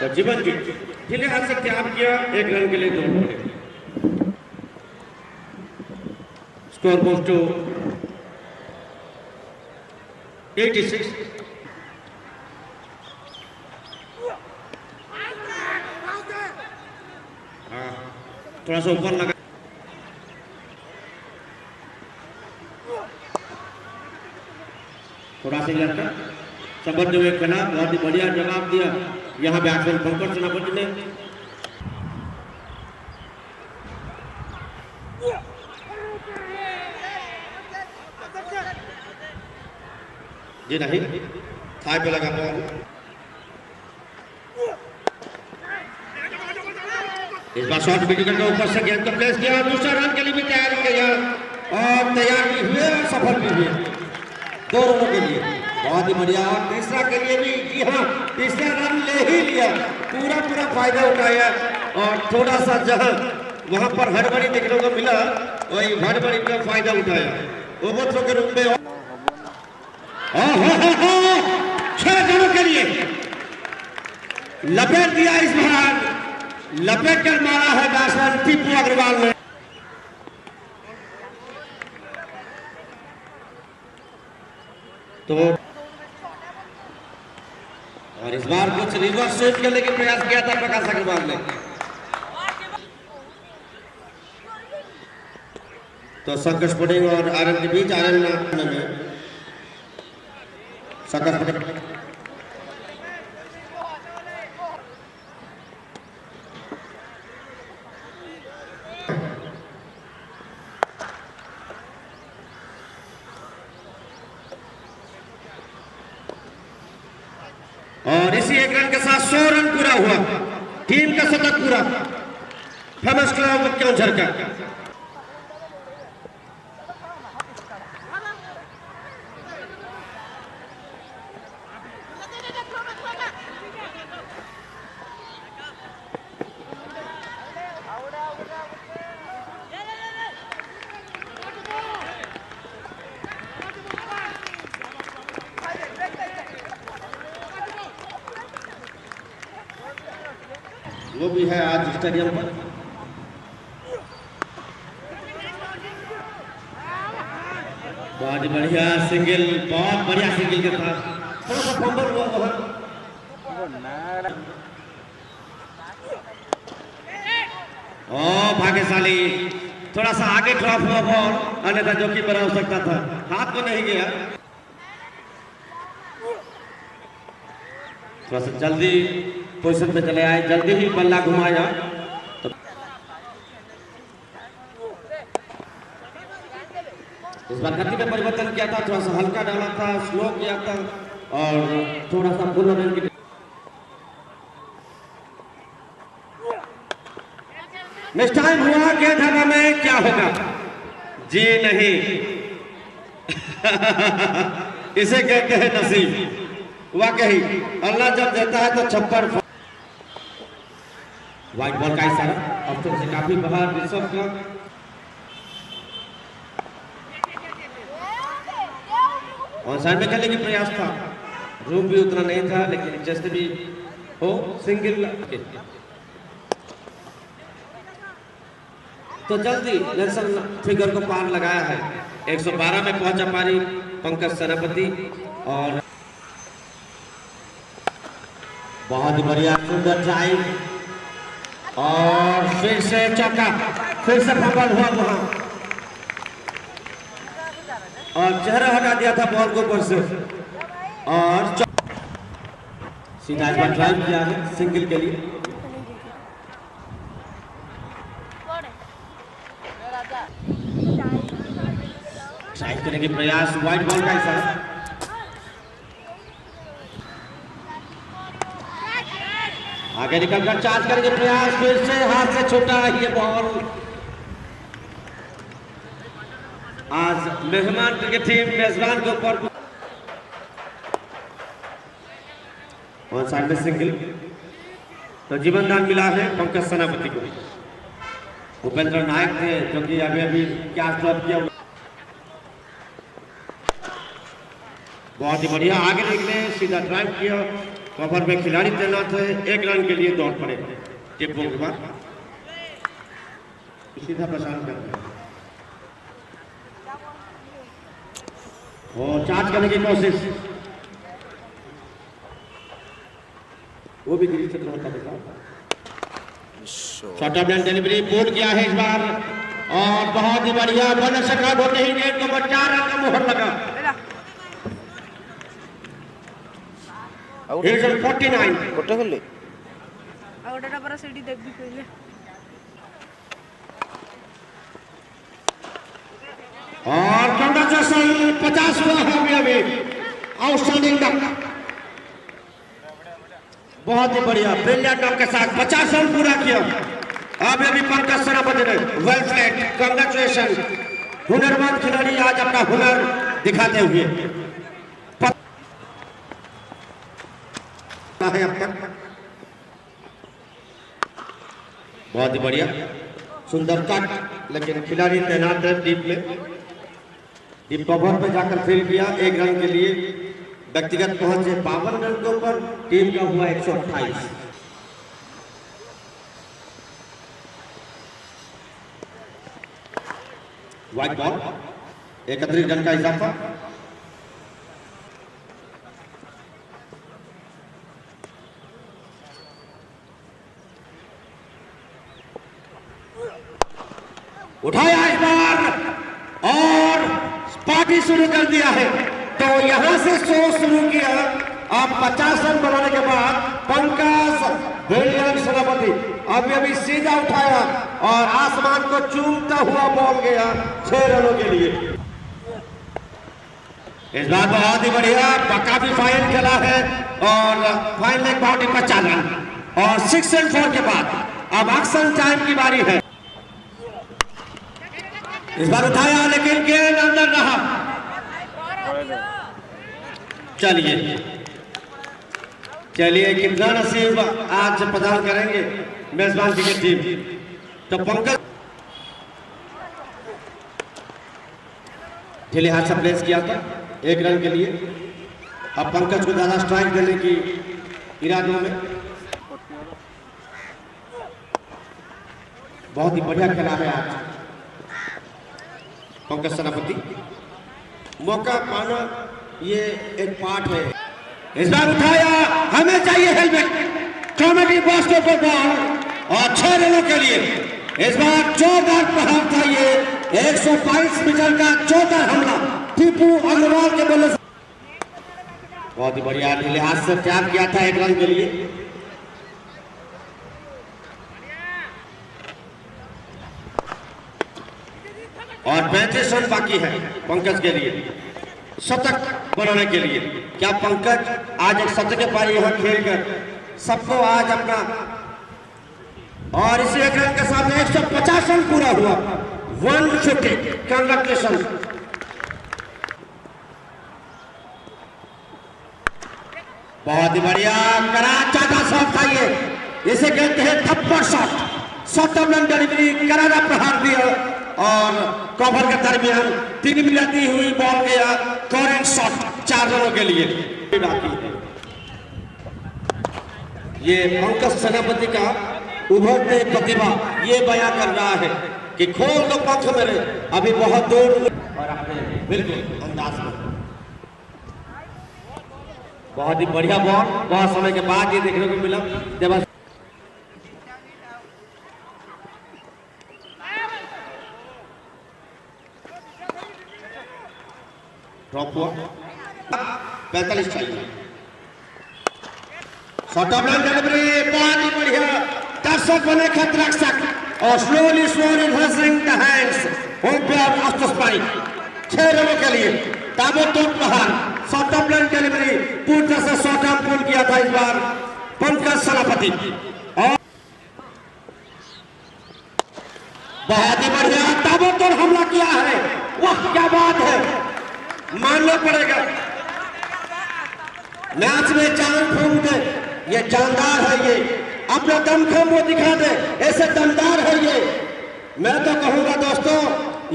[SPEAKER 2] तो जीवन जी फिलहाल से क्या किया 1 रन के लिए 2 विकेट। Score goes to 86। थोड़ा सा ऊपर लगा, थोड़ा सा लड़का समझ हुए खेला, बहुत ही बढ़िया जवाब दिया यहाँ बैट्समैन पंकज सेनापति ने। जी नहीं, थाई पे लगा बॉल। इस बार शॉट विकेट के ऊपर से गेंद को प्लेस किया, दूसरा रन के लिए भी तैयार किया और तैयार भी हुए और सफल भी हुए 2 रनों के लिए। बहुत ही बढ़िया। और तीसरा के लिए भी, जी हाँ, तीसरा रन ले ही लिया, पूरा फायदा उठाया और थोड़ा सा जहां वहां पर हड़बड़ी देखने को मिला वही हड़बड़ी का फायदा उठाया। ओवर के रूप में 6 रनों के लिए लपेट दिया, इस बार लपेट कर मारा है बैट्समैन टीपू अग्रवाल ने। तो और इस बार कुछ रिवर्स स्वीप करने का प्रयास किया था प्रकाश अग्रवाल ने, तो संकट स्पोर्टिंग और आरएम के बीच आरएम में संकट स्पोर्टिंग और इसी 1 रन के साथ 100 रन पूरा हुआ, टीम का शतक पूरा फेमस क्लब केवझर का। वो भी है आज स्टेडियम पर। बहुत बढ़िया सिंगल, बहुत बढ़िया सिंगल के साथ थोड़ा सा फंबल हुआ वहां। भाग्यशाली, थोड़ा सा आगे ड्रॉप हुआ बॉल, अन्यथा जोखिम बना हो सकता था, हाथ को नहीं गया। थोड़ा सा जल्दी पोजीशन पे चले आए, जल्दी ही बल्ला घुमाया तो इस बार गति में परिवर्तन किया था, थोड़ा सा हल्का डाला था, स्लो किया था और थोड़ा सा पूर्ण रन की नेक्स्ट टाइम हुआ गेंद हवा में, क्या होगा? जी नहीं इसे कहते हैं नसीब। वाकई अल्लाह जब देता है तो छप्पर। व्हाइट बॉल का इशारा ऑप्शन से काफी बाहर ऋषभ का। और साइड में खेलने की प्रयास था, रूप भी उतना नहीं था, लेकिन जैसे भी हो सिंगल तो जल्दी नेशनल फिगर को पार लगाया है। 112 में पहुंचा पारी पंकज सेनापति और बहुत बढ़िया सुंदर ड्राइव और फिर से चौका, फिर से फंबल हुआ वहां और चेहरा हटा दिया था बॉल को ऊपर से और सीधा एक बार ड्राइव किया है सिंगल के लिए। ड्राइव करने के प्रयास, व्हाइट बॉल का इशारा आगे निकलकर चार्ज करेंगे प्रयास, फिर से हाथ से छूटा ये बॉल। आज मेहमान क्रिकेट टीम मेजबान के ऊपर और साइड में सिंगल, तो जीवन दान मिला है पंकज सेनापति को। भूपेंद्र नायक थे जो कि अभी क्या ड्रॉप किया, बहुत ही बढ़िया आगे निकले, सीधा ड्राइव किया, कवर में खिलाड़ी तैनात है, 1 रन के लिए दौड़ पड़े टिप्पो के बाद सीधा प्रसारण कर रहे हैं और चार्ज करने की कोशिश, वो भी गिरी क्षेत्र होता देखा। शॉर्ट ऑफ लाइन डिलीवरी पूर्ण किया है इस बार और बहुत ही बढ़िया बॉलर से आउट होते ही गेंद को 4 रन का मोहर लगा। 49
[SPEAKER 4] কোটা খেললে
[SPEAKER 3] আউটটা পরে সেটি দেখবি কইলে
[SPEAKER 2] और कंग्रेचुलेशन 50 हुआ हो गया अभी, आउटस्टैंडिंग डक, बहुत ही बढ़िया ब्रिलियंट डक के साथ 50 रन पूरा किया। अब अभी पंकज सेनापति ने वेल प्लेड, कंग्रेचुलेशन। हुनरमंद खिलाड़ी आज अपना हुनर दिखाते हुए है अब तक, बहुत ही बढ़िया सुंदर कट, लेकिन खिलाड़ी तैनात है डीप में, डीप कवर पे जाकर फील्ड किया 1 रन के लिए। व्यक्तिगत पहुंचे 52 रन के ऊपर, टीम का हुआ 128। व्हाइट बॉल, 31 रन का इजाफा। उठाया इस बार और पार्टी शुरू कर दिया है, तो यहां से शो शुरू किया। अब 50 रन बनाने के बाद पंकज सेनापति अभी सीधा उठाया और आसमान को चूमता हुआ बॉल गया 6 रनों के लिए। इस बार बहुत ही बढ़िया काफी फाइन खेला है और फाइन लेग बाउंड्री 50 रन और 6 एंड 4 के बाद अब एक्शन टाइम की बारी है। इस बार उठाया लेकिन गेंद अंदर रहा। चलिए कितना नसीब आज प्रदान करेंगे मेजबान क्रिकेट टीम। तो पंकज ढीले हाथ से प्लेस किया था 1 रन के लिए, अब पंकज को ज्यादा स्ट्राइक देने की इरादों में। बहुत ही बढ़िया खेला है आज पंकज सेनापति, मौका पाना ये एक पार्ट है। इस बार उठाया, हमें चाहिए हेलमेट, कॉमेडी बास्केट पर बॉल और 6 रनों के लिए। इस बार जोरदार प्रहार था ये, 122 मीटर का जोरदार हमला टीपू अग्रवाल के बल्ले से। बहुत ही बढ़िया ढीले हाथ से टैप किया था 1 रन के लिए। और 35 रन बाकी है पंकज के लिए शतक बनाने के लिए। क्या पंकज आज एक शतक के पारी यहां खेलकर सबको आज अपना, और इसी 1 रन के साथ 150 रन पूरा हुआ, 150। कंग्रेचुलेशन। बहुत ही बढ़िया कराचा का शॉट था ये, इसे कहते हैं थप्पड़ शॉट। शॉर्ट रन डिलीवरी, करारा प्रहार दिया और कवर के दरमियान 3 मिलाती हुई बॉल गया, करेंट शॉट 4 रनों के लिए बाकी है। ये पंकज सेनापति का उभरते प्रतिभा ये बयां कर रहा है कि खोल दो पंख मेरे, अभी बहुत दूर और अपने बिल्कुल अंदाज में। बहुत ही बढ़िया बॉल, बहुत समय के बाद ये देखने को मिला। जब ड्रॉप हुआ 45 चाहिए। शॉर्ट ऑफ लाइन डिलीवरी, बहुत ही बढ़िया, दर्शक बने खतरक और slowly reversing the hands umpire अस्टस पाई 6 रनों के लिए ताबड़तोड़ प्रहार। शॉर्ट ऑफ लाइन डिलीवरी पूर्ण से शॉर्ट ऑफ पुल किया था इस बार पंकज सेनापति। और बहुत ही बढ़िया ताबड़तोड़ हमला किया है। वाह क्या बात है, मानना पड़ेगा। मैच में जान फूंक दे, ये जानदार है, ये अपना दमखम वो दिखा दे, ऐसे दमदार है ये। मैं तो कहूंगा दोस्तों,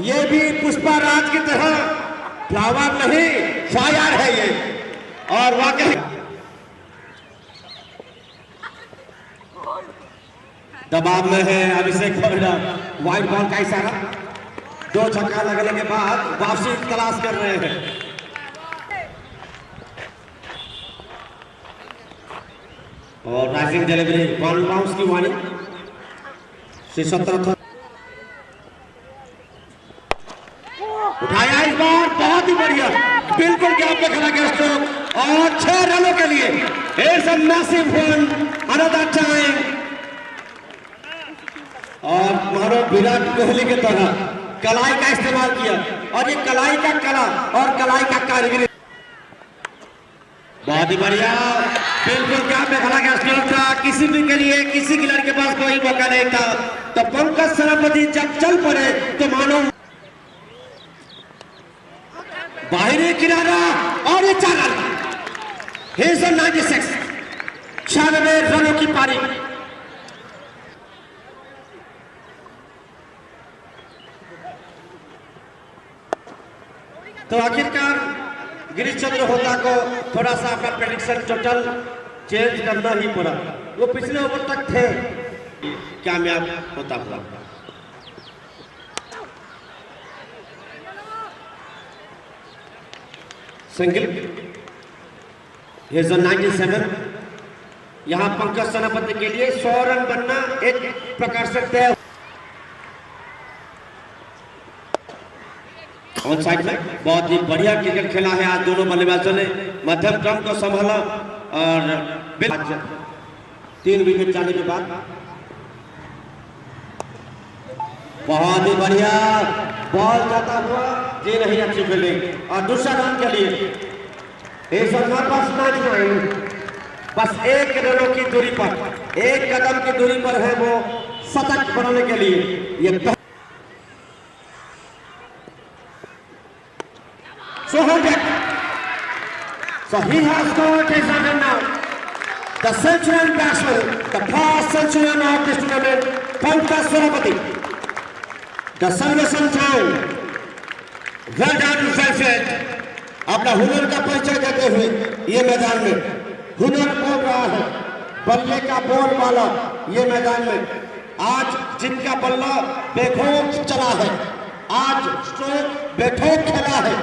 [SPEAKER 2] ये भी पुष्पा राज की तरह फ्लावर नहीं फायर है ये। और वाकई दबाव में है अभिषेक होल्डर। वाइट बॉल का इशारा, 2 छक्का लगने के बाद वापसी तलाश कर रहे हैं। और राइजिंग डिलीवरी, बॉल बाउंस की वार्निंग। 17 उठाया इस बार, बहुत ही बढ़िया, बिल्कुल गैप में खड़ा गया स्ट्रोक। और 6 रनों के लिए it's a massive one, another time. और मानो विराट कोहली की तरह कलाई का इस्तेमाल किया, और ये कलाई का कला और कलाई का कारीगरी बहुत ही बढ़िया। बिल्कुल क्या में खड़ा गया स्ट्रोक था, किसी भी के लिए किसी खिलाड़ी के पास कोई मौका नहीं था। तो पंकज सेनापति जब चल पड़े तो मानो बाहरी किनारा, और ये 4 रन। 96 96 रनों की पारी। तो आखिरकार गिरीश चंद्र होता को थोड़ा सा अपना प्रेडिक्शन टोटल चेंज करना ही पड़ा। वो पिछले ओवर तक थे, कामयाब होता हुआ। सिंगल 97। यहां पंकज सेनापति के लिए 100 रन बनना एक प्रकार से तय। ऑन साइड में बहुत ही बढ़िया क्रिकेट खेला है आज दोनों बल्लेबाजों ने, मध्यम क्रम को संभाला। और 3 विकेट जाने के बाद बहुत ही बढ़िया बॉल जाता हुआ, जी नहीं अच्छी फील्डिंग। और दूसरा रन के लिए बस 1 रनों की दूरी पर, 1 कदम की दूरी पर है वो शतक बनाने के लिए। ये So he has scored his run now. The centurion batsman, the past centurion of this tournament, Pankaj Senapati. The Salvation Town. Well done, well said. अपना हुनर का परिचय देते हुए ये मैदान में हुनर बोल रहा है, बल्ले का बोल वाला ये मैदान में। आज जिनका बल्ला बेखौफ चला है, आज स्ट्रोक बेठोक खेला है,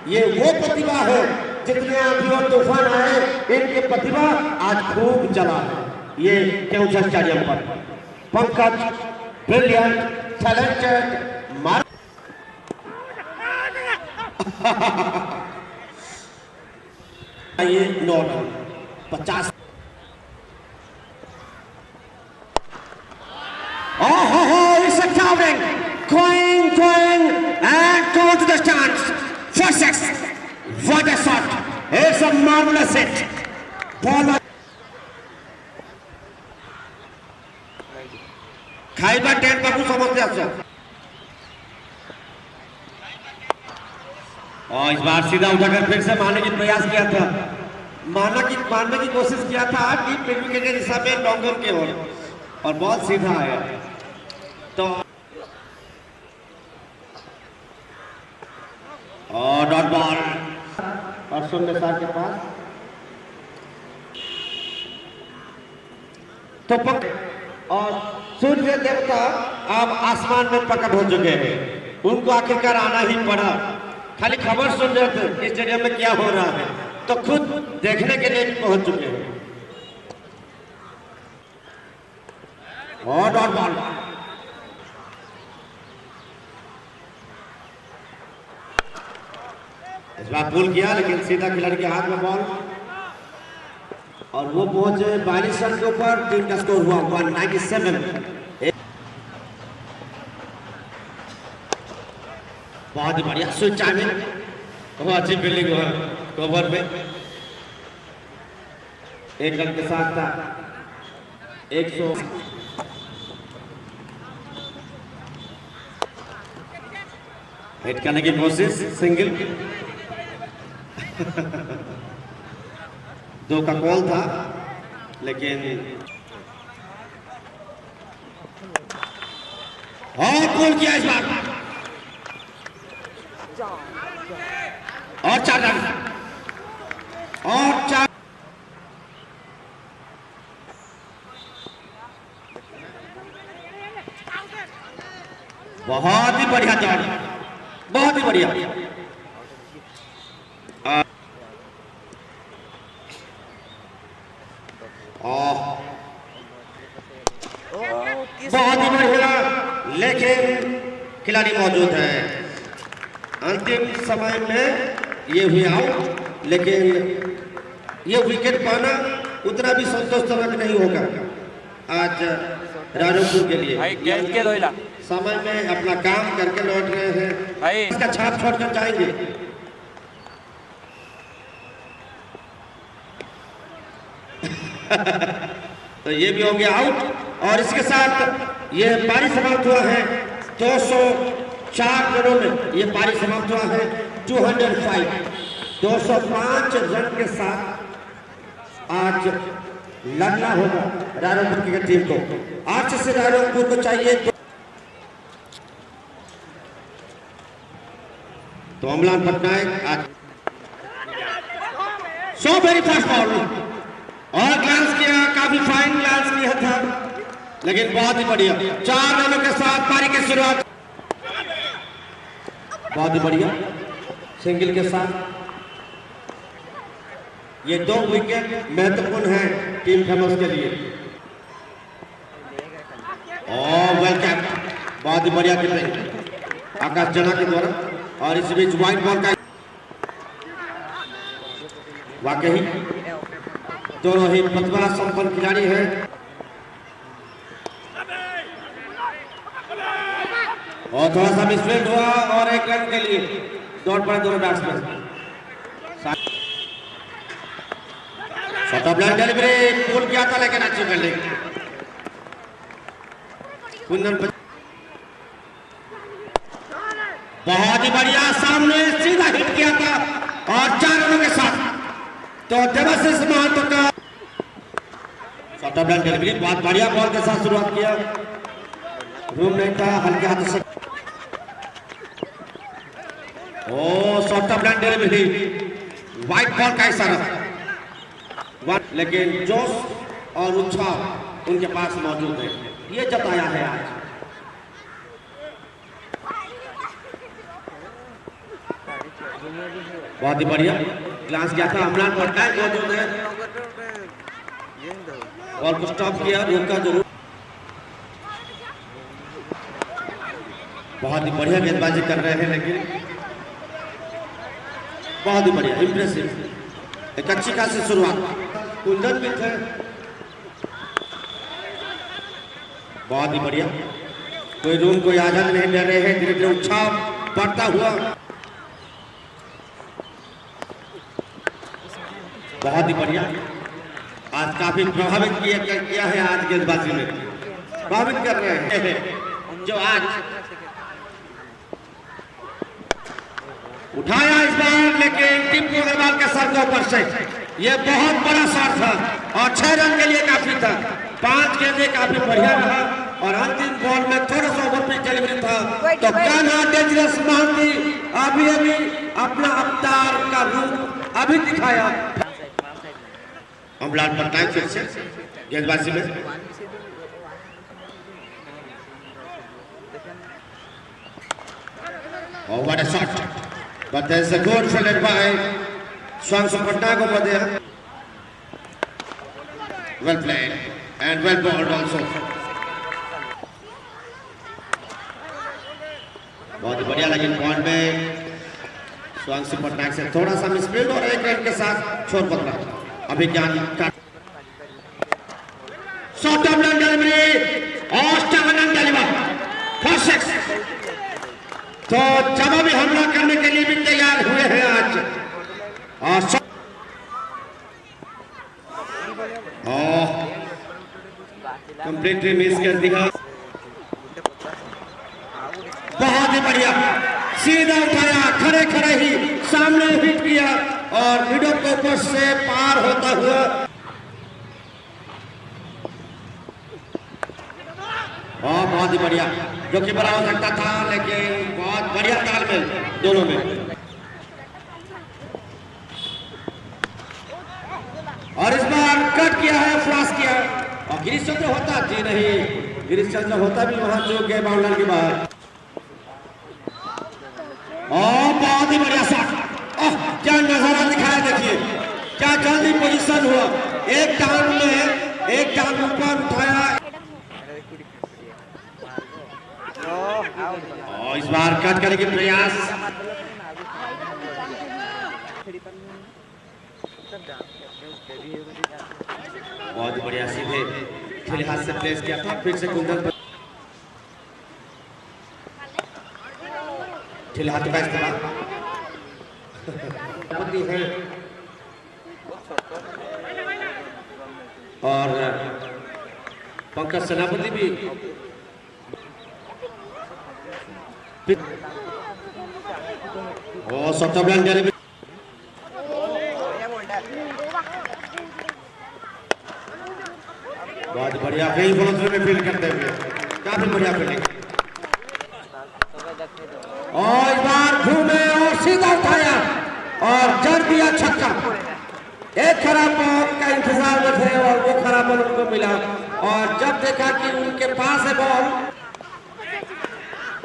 [SPEAKER 2] ये वो प्रतिभा है। जितने आंधी और तूफान आए, इनकी प्रतिभा आज खूब चला है। ये केवंझर स्टेडियम पर पंकज ब्रिलियंट टैलेंटेड मार ये 9 run 50। It's a towering, going and go to the stands. 4-6. What a shot! It's a marvelous hit. Ball. खाइबा 10 बाबू समझते हैं। और इस बार सीधा उठाकर फिर से मारने की प्रयास किया था, मारने की कोशिश किया था कि विकेट के दिशा में लॉन्गर के ओर, और बहुत सीधा आया। तो और डॉट बॉल और शून्य सार के पास। तो और सूर्य देवता अब आसमान में प्रकट हो चुके हैं, उनको आखिरकार आना ही पड़ा। खाली खबर सुन रहे थे कि स्टेडियम में क्या हो रहा है, तो खुद देखने के लिए पहुंच चुके हैं। और डॉट बॉल इस बार पुल किया, लेकिन सीधा खिलाड़ी के हाथ में बॉल, और वो पहुंचे 42 रन के ऊपर। टीम का स्कोर हुआ 197। बहुत ही बढ़िया स्विच टाइमिंग, बहुत अच्छी फील्डिंग कवर में 1 रन के साथ था। 100 हिट करने की कोशिश, सिंगल। दो का कॉल था लेकिन और कॉल किया इस बार और 4 रन और 4। बहुत ही बढ़िया दौड़, बहुत ही बढ़िया। बहुत ही बढ़िया, लेकिन खिलाड़ी मौजूद है। अंतिम समय में ये हुई आउट, लेकिन ये विकेट पाना उतना भी संतोषजनक नहीं होगा आज राणोपुर के लिए।
[SPEAKER 1] भाई गेंद के दोइला
[SPEAKER 2] समय में अपना काम करके लौट रहे हैं
[SPEAKER 1] भाई,
[SPEAKER 2] इसका छाप छोड़कर जाएंगे। तो ये भी हो गया आउट और इसके साथ ये पारी समाप्त हुआ है 204 रनों में। ये पारी समाप्त हुआ है 205 205 रन के साथ आज लड़ना होगा राणोपुर की टीम को। आज से राणोपुर को चाहिए तो अमलान पटनायक आज सो वेरी फास्ट बॉल और ग्लांस किया, काफी फाइन ग्लांस किया था, लेकिन बहुत ही बढ़िया 4 रनों के साथ पारी की शुरुआत। बहुत ही बढ़िया सिंगल के साथ ये 2 विकेट महत्वपूर्ण है टीम फेमस के लिए। और वेल कैप्ट, बहुत ही बढ़िया कीपिंग आकाश जना के द्वारा। और इस बीच व्हाइट बॉल का वाकई दोनों ही प्रतिभा संपन्न खिलाड़ी हैं और थोड़ा सा मिसफील्ड हुआ और 1 रन के लिए दौड़ पड़े दोनों batsmen. Shot off line delivery pull किया था लेकिन अच्छी फील्डिंग। कुंदन बहुत ही बढ़िया सामने सीधा हिट किया था और 4 रनों के साथ तो देवाशीष महतो का शॉट ऑफ लाइन डिलीवरी बहुत बढ़िया बॉल के साथ शुरुआत किया। रूम नहीं था, हल्के हाथों से shot off line delivery white ball का इशारा, लेकिन जोश और उत्साह उनके पास मौजूद है, ये जताया है आज। बहुत ही बढ़िया ग्लांस किया था, अमलान पटनायक मौजूद है, बॉल को स्टॉप किया, रोका जरूर। बहुत ही बढ़िया गेंदबाजी कर रहे हैं, लेकिन बहुत ही बढ़िया इंप्रेसिव, एक अच्छी खासी शुरुआत। कुंदन भी थे, बहुत ही बढ़िया, कोई रूम कोई आजाद नहीं ले रहे हैं, धीरे धीरे उत्साह बढ़ता हुआ। बहुत ही बढ़िया, आज काफी प्रभावित किया है आज गेंदबाजी में, प्रभावित कर रहे हैं जो आज उठाया इस बार, लेकिन टिंकू अग्रवाल के सर के ऊपर से ये बहुत बड़ा शॉट था और 6 रन के लिए काफी था। 5 गेंदें काफी बढ़िया रहा और अंतिम बॉल में थोड़ा सा ओवर पिच डिलीवरी था तो कान्हा डेंजरस महंती अभी अपना अवतार का रूप अभी दिखाया। अमलान पटनायक फिर से गेंदबाजी में, oh what a shot, but there is a good fielded by Swanshu Patnaik over there, well played and well bowled also। बहुत ही बढ़िया, लेकिन पॉइंट में स्वांशु पटनायक से थोड़ा सा मिसफील्ड और 1 रन के साथ छोड़ पकड़ा। अभी ज्ञान शॉट ऑफ लाइन डिलीवरी और स्टावन डिलीवर फॉर 6, तो जवाबी हमला करने के लिए भी तैयार हुए हैं आज। और एंट्री मिस कर दिया। बहुत ही बढ़िया, सीधा उठाया, खड़े खड़े ही सामने हिट किया और मिडो को ऊपर से पार होता हुआ। बहुत ही बढ़िया, जो कि बड़ा हो सकता था, लेकिन बहुत बढ़िया तालमेल दोनों में। और इस बार कट किया है, फ्लास किया और गिरीश चंद्र होता, जी नहीं, गिरीश चंद्र होता भी वहां चूक गए बाउंड्री के बाहर। और बहुत ही बढ़िया शॉट, क्या नजारा दिखाया, देखिए क्या जल्दी पोजीशन हुआ, एक टांग में एक टांग ऊपर उठाया और इस बार कट करने की प्रयास। बहुत बढ़िया, सीधे खेले हाथ से प्लेस किया था, फिर से कुंदन खेले हाथ का इस्तेमाल है और पंकज सेनापति भी और सप्ताह बहुत बढ़िया कई बॉलर में फील्ड करते हुए, काफी बढ़िया फील्डिंग। और इस बार घूमे और सीधा उठाया और जड़ दिया छक्का। एक खराब बॉल का इंतजार में थे और वो खराब बॉल उनको मिला और जब देखा कि उनके पास है बॉल,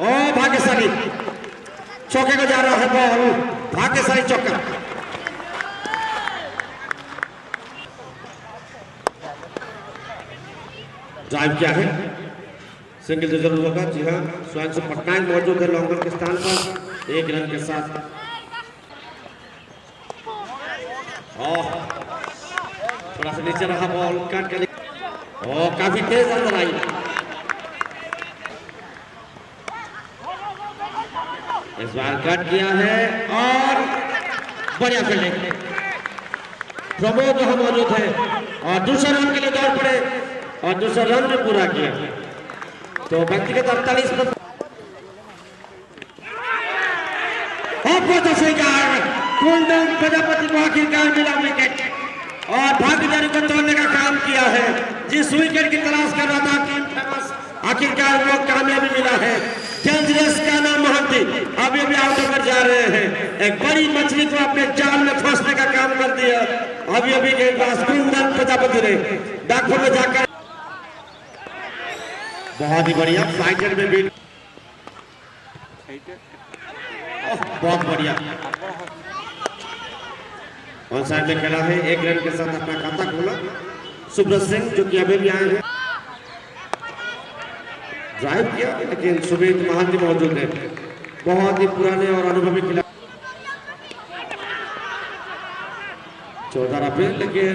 [SPEAKER 2] ओ भाग्यशाली चौके को जा रहा है बॉल, भाग्यशाली चौका। ड्राइव क्या है, सिंगल तो जरूर होगा, जी हाँ, स्वयं से पटनायक मौजूद है लॉन्गर के स्थान पर 1 रन के साथ। थोड़ा सा नीचे रहा बॉल, कट कर और काफी तेज अंदर आई। इस बार कट किया है और बढ़िया फील्डिंग, प्रमोद वहां मौजूद है और दूसरे रन के लिए दौड़ पड़े और दूसरा रन भी पूरा किया, तो व्यक्तिगत 48 पर कुंदन प्रजापति को आखिरकार मिला विकेट और भागीदारी को तोड़ने का काम किया है। जिस विकेट की तलाश कर रहा था टीम फेमस, आखिरकार वो कामयाबी मिला है। डेंजरस का नाम महंती अभी अभी आउट होकर जा रहे हैं, एक बड़ी मछली को अपने जाल में फंसने का काम कर दिया। अभी अभी गेंदबाज कुंदन प्रजापति ने डाकू में जाकर बहुत ही बढ़िया फाइटर में भी बहुत बढ़िया ऑन साइड में खेला है, 1 रन के साथ अपना खाता खोला सुब्रत सिंह, जो कि अभी भी आए हैं। ड्राइव किया लेकिन सुमित महांती मौजूद है, बहुत ही पुराने और अनुभवी खिलाड़ी, 14 पे, लेकिन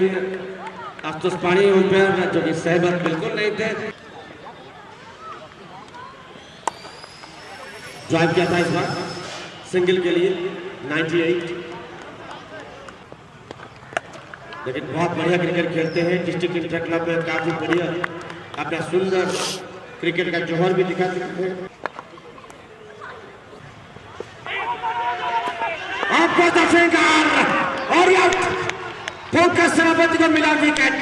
[SPEAKER 2] अफसोस पानी अंपायर जो कि सहमत बिल्कुल नहीं थे। ड्राइव किया था इस बार सिंगल के लिए 98, लेकिन बहुत बढ़िया क्रिकेट खेलते हैं। डिस्ट्रिक्ट इंटर क्लब में काफी बढ़िया अपना सुंदर क्रिकेट का जौहर भी दिखा सकते हैं। और पंकज सेनापति को मिला विकेट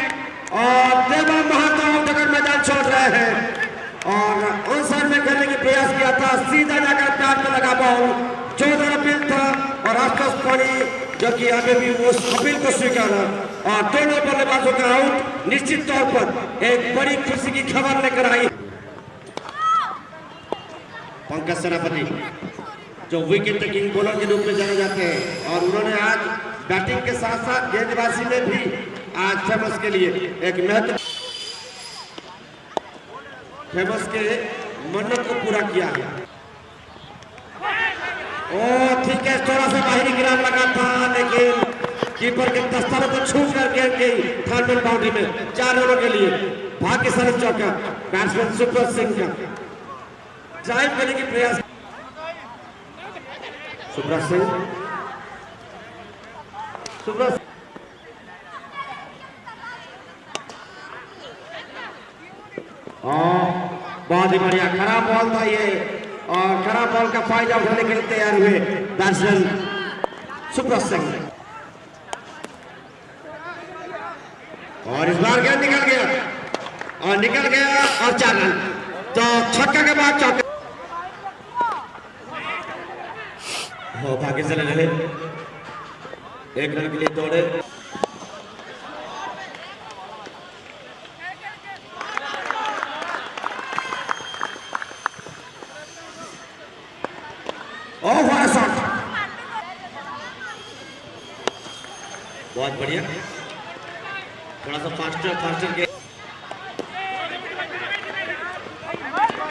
[SPEAKER 2] और देवा महातो अगर मैदान छोड़ रहे हैं और आंसर में करने की प्रयास किया था, सीधा जाकर पैर पे लगा बॉल, 14 अपील था और आकाश पानी जो कि अभी भी उस अपील को स्वीकारा और दोनों बल्लेबाजों का आउट निश्चित तौर पर एक बड़ी खुशी की खबर लेकर आई। पंकज सेनापति जो विकेट टेकिंग बॉलर के रूप में जाने जाते हैं और उन्होंने आज बैटिंग के साथ साथ गेंदबाजी में भी आज फेमस के लिए एक महत्व फेमस के मन्नत को पूरा किया है। ओ ठीक है, थोड़ा सा बाहरी गिराव लगा था लेकिन कीपर के दस्तारों को छू कर गेंद गई थर्ड बाउंड्री में 4 रनों के लिए। भाग्यशाली चौका बैट्समैन सुब्रत सिंह का, ड्राइव करने की प्रयास सुब्रत सिंह और बहुत ही बढ़िया खराब बॉल था ये और खराब बॉल का फायदा उठाने के लिए तैयार हुए बैट्समैन सुब्रत सिंह और इस बार गेंद निकल गया और 4 रन तो छक्का के बाद चौका हो भाग्य से रहे 1 रन के लिए दौड़े शॉट बहुत बढ़िया थोड़ा सा फास्टर के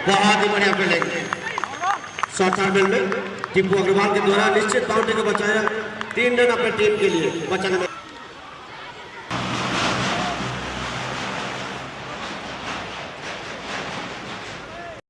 [SPEAKER 2] बहुत ही बढ़िया फील्डिंग शॉर्ट सर्विस में टीपू अग्रवाल के द्वारा निश्चित बाउंड्री को बचाया 3 रन अपने टीम के लिए बचाने में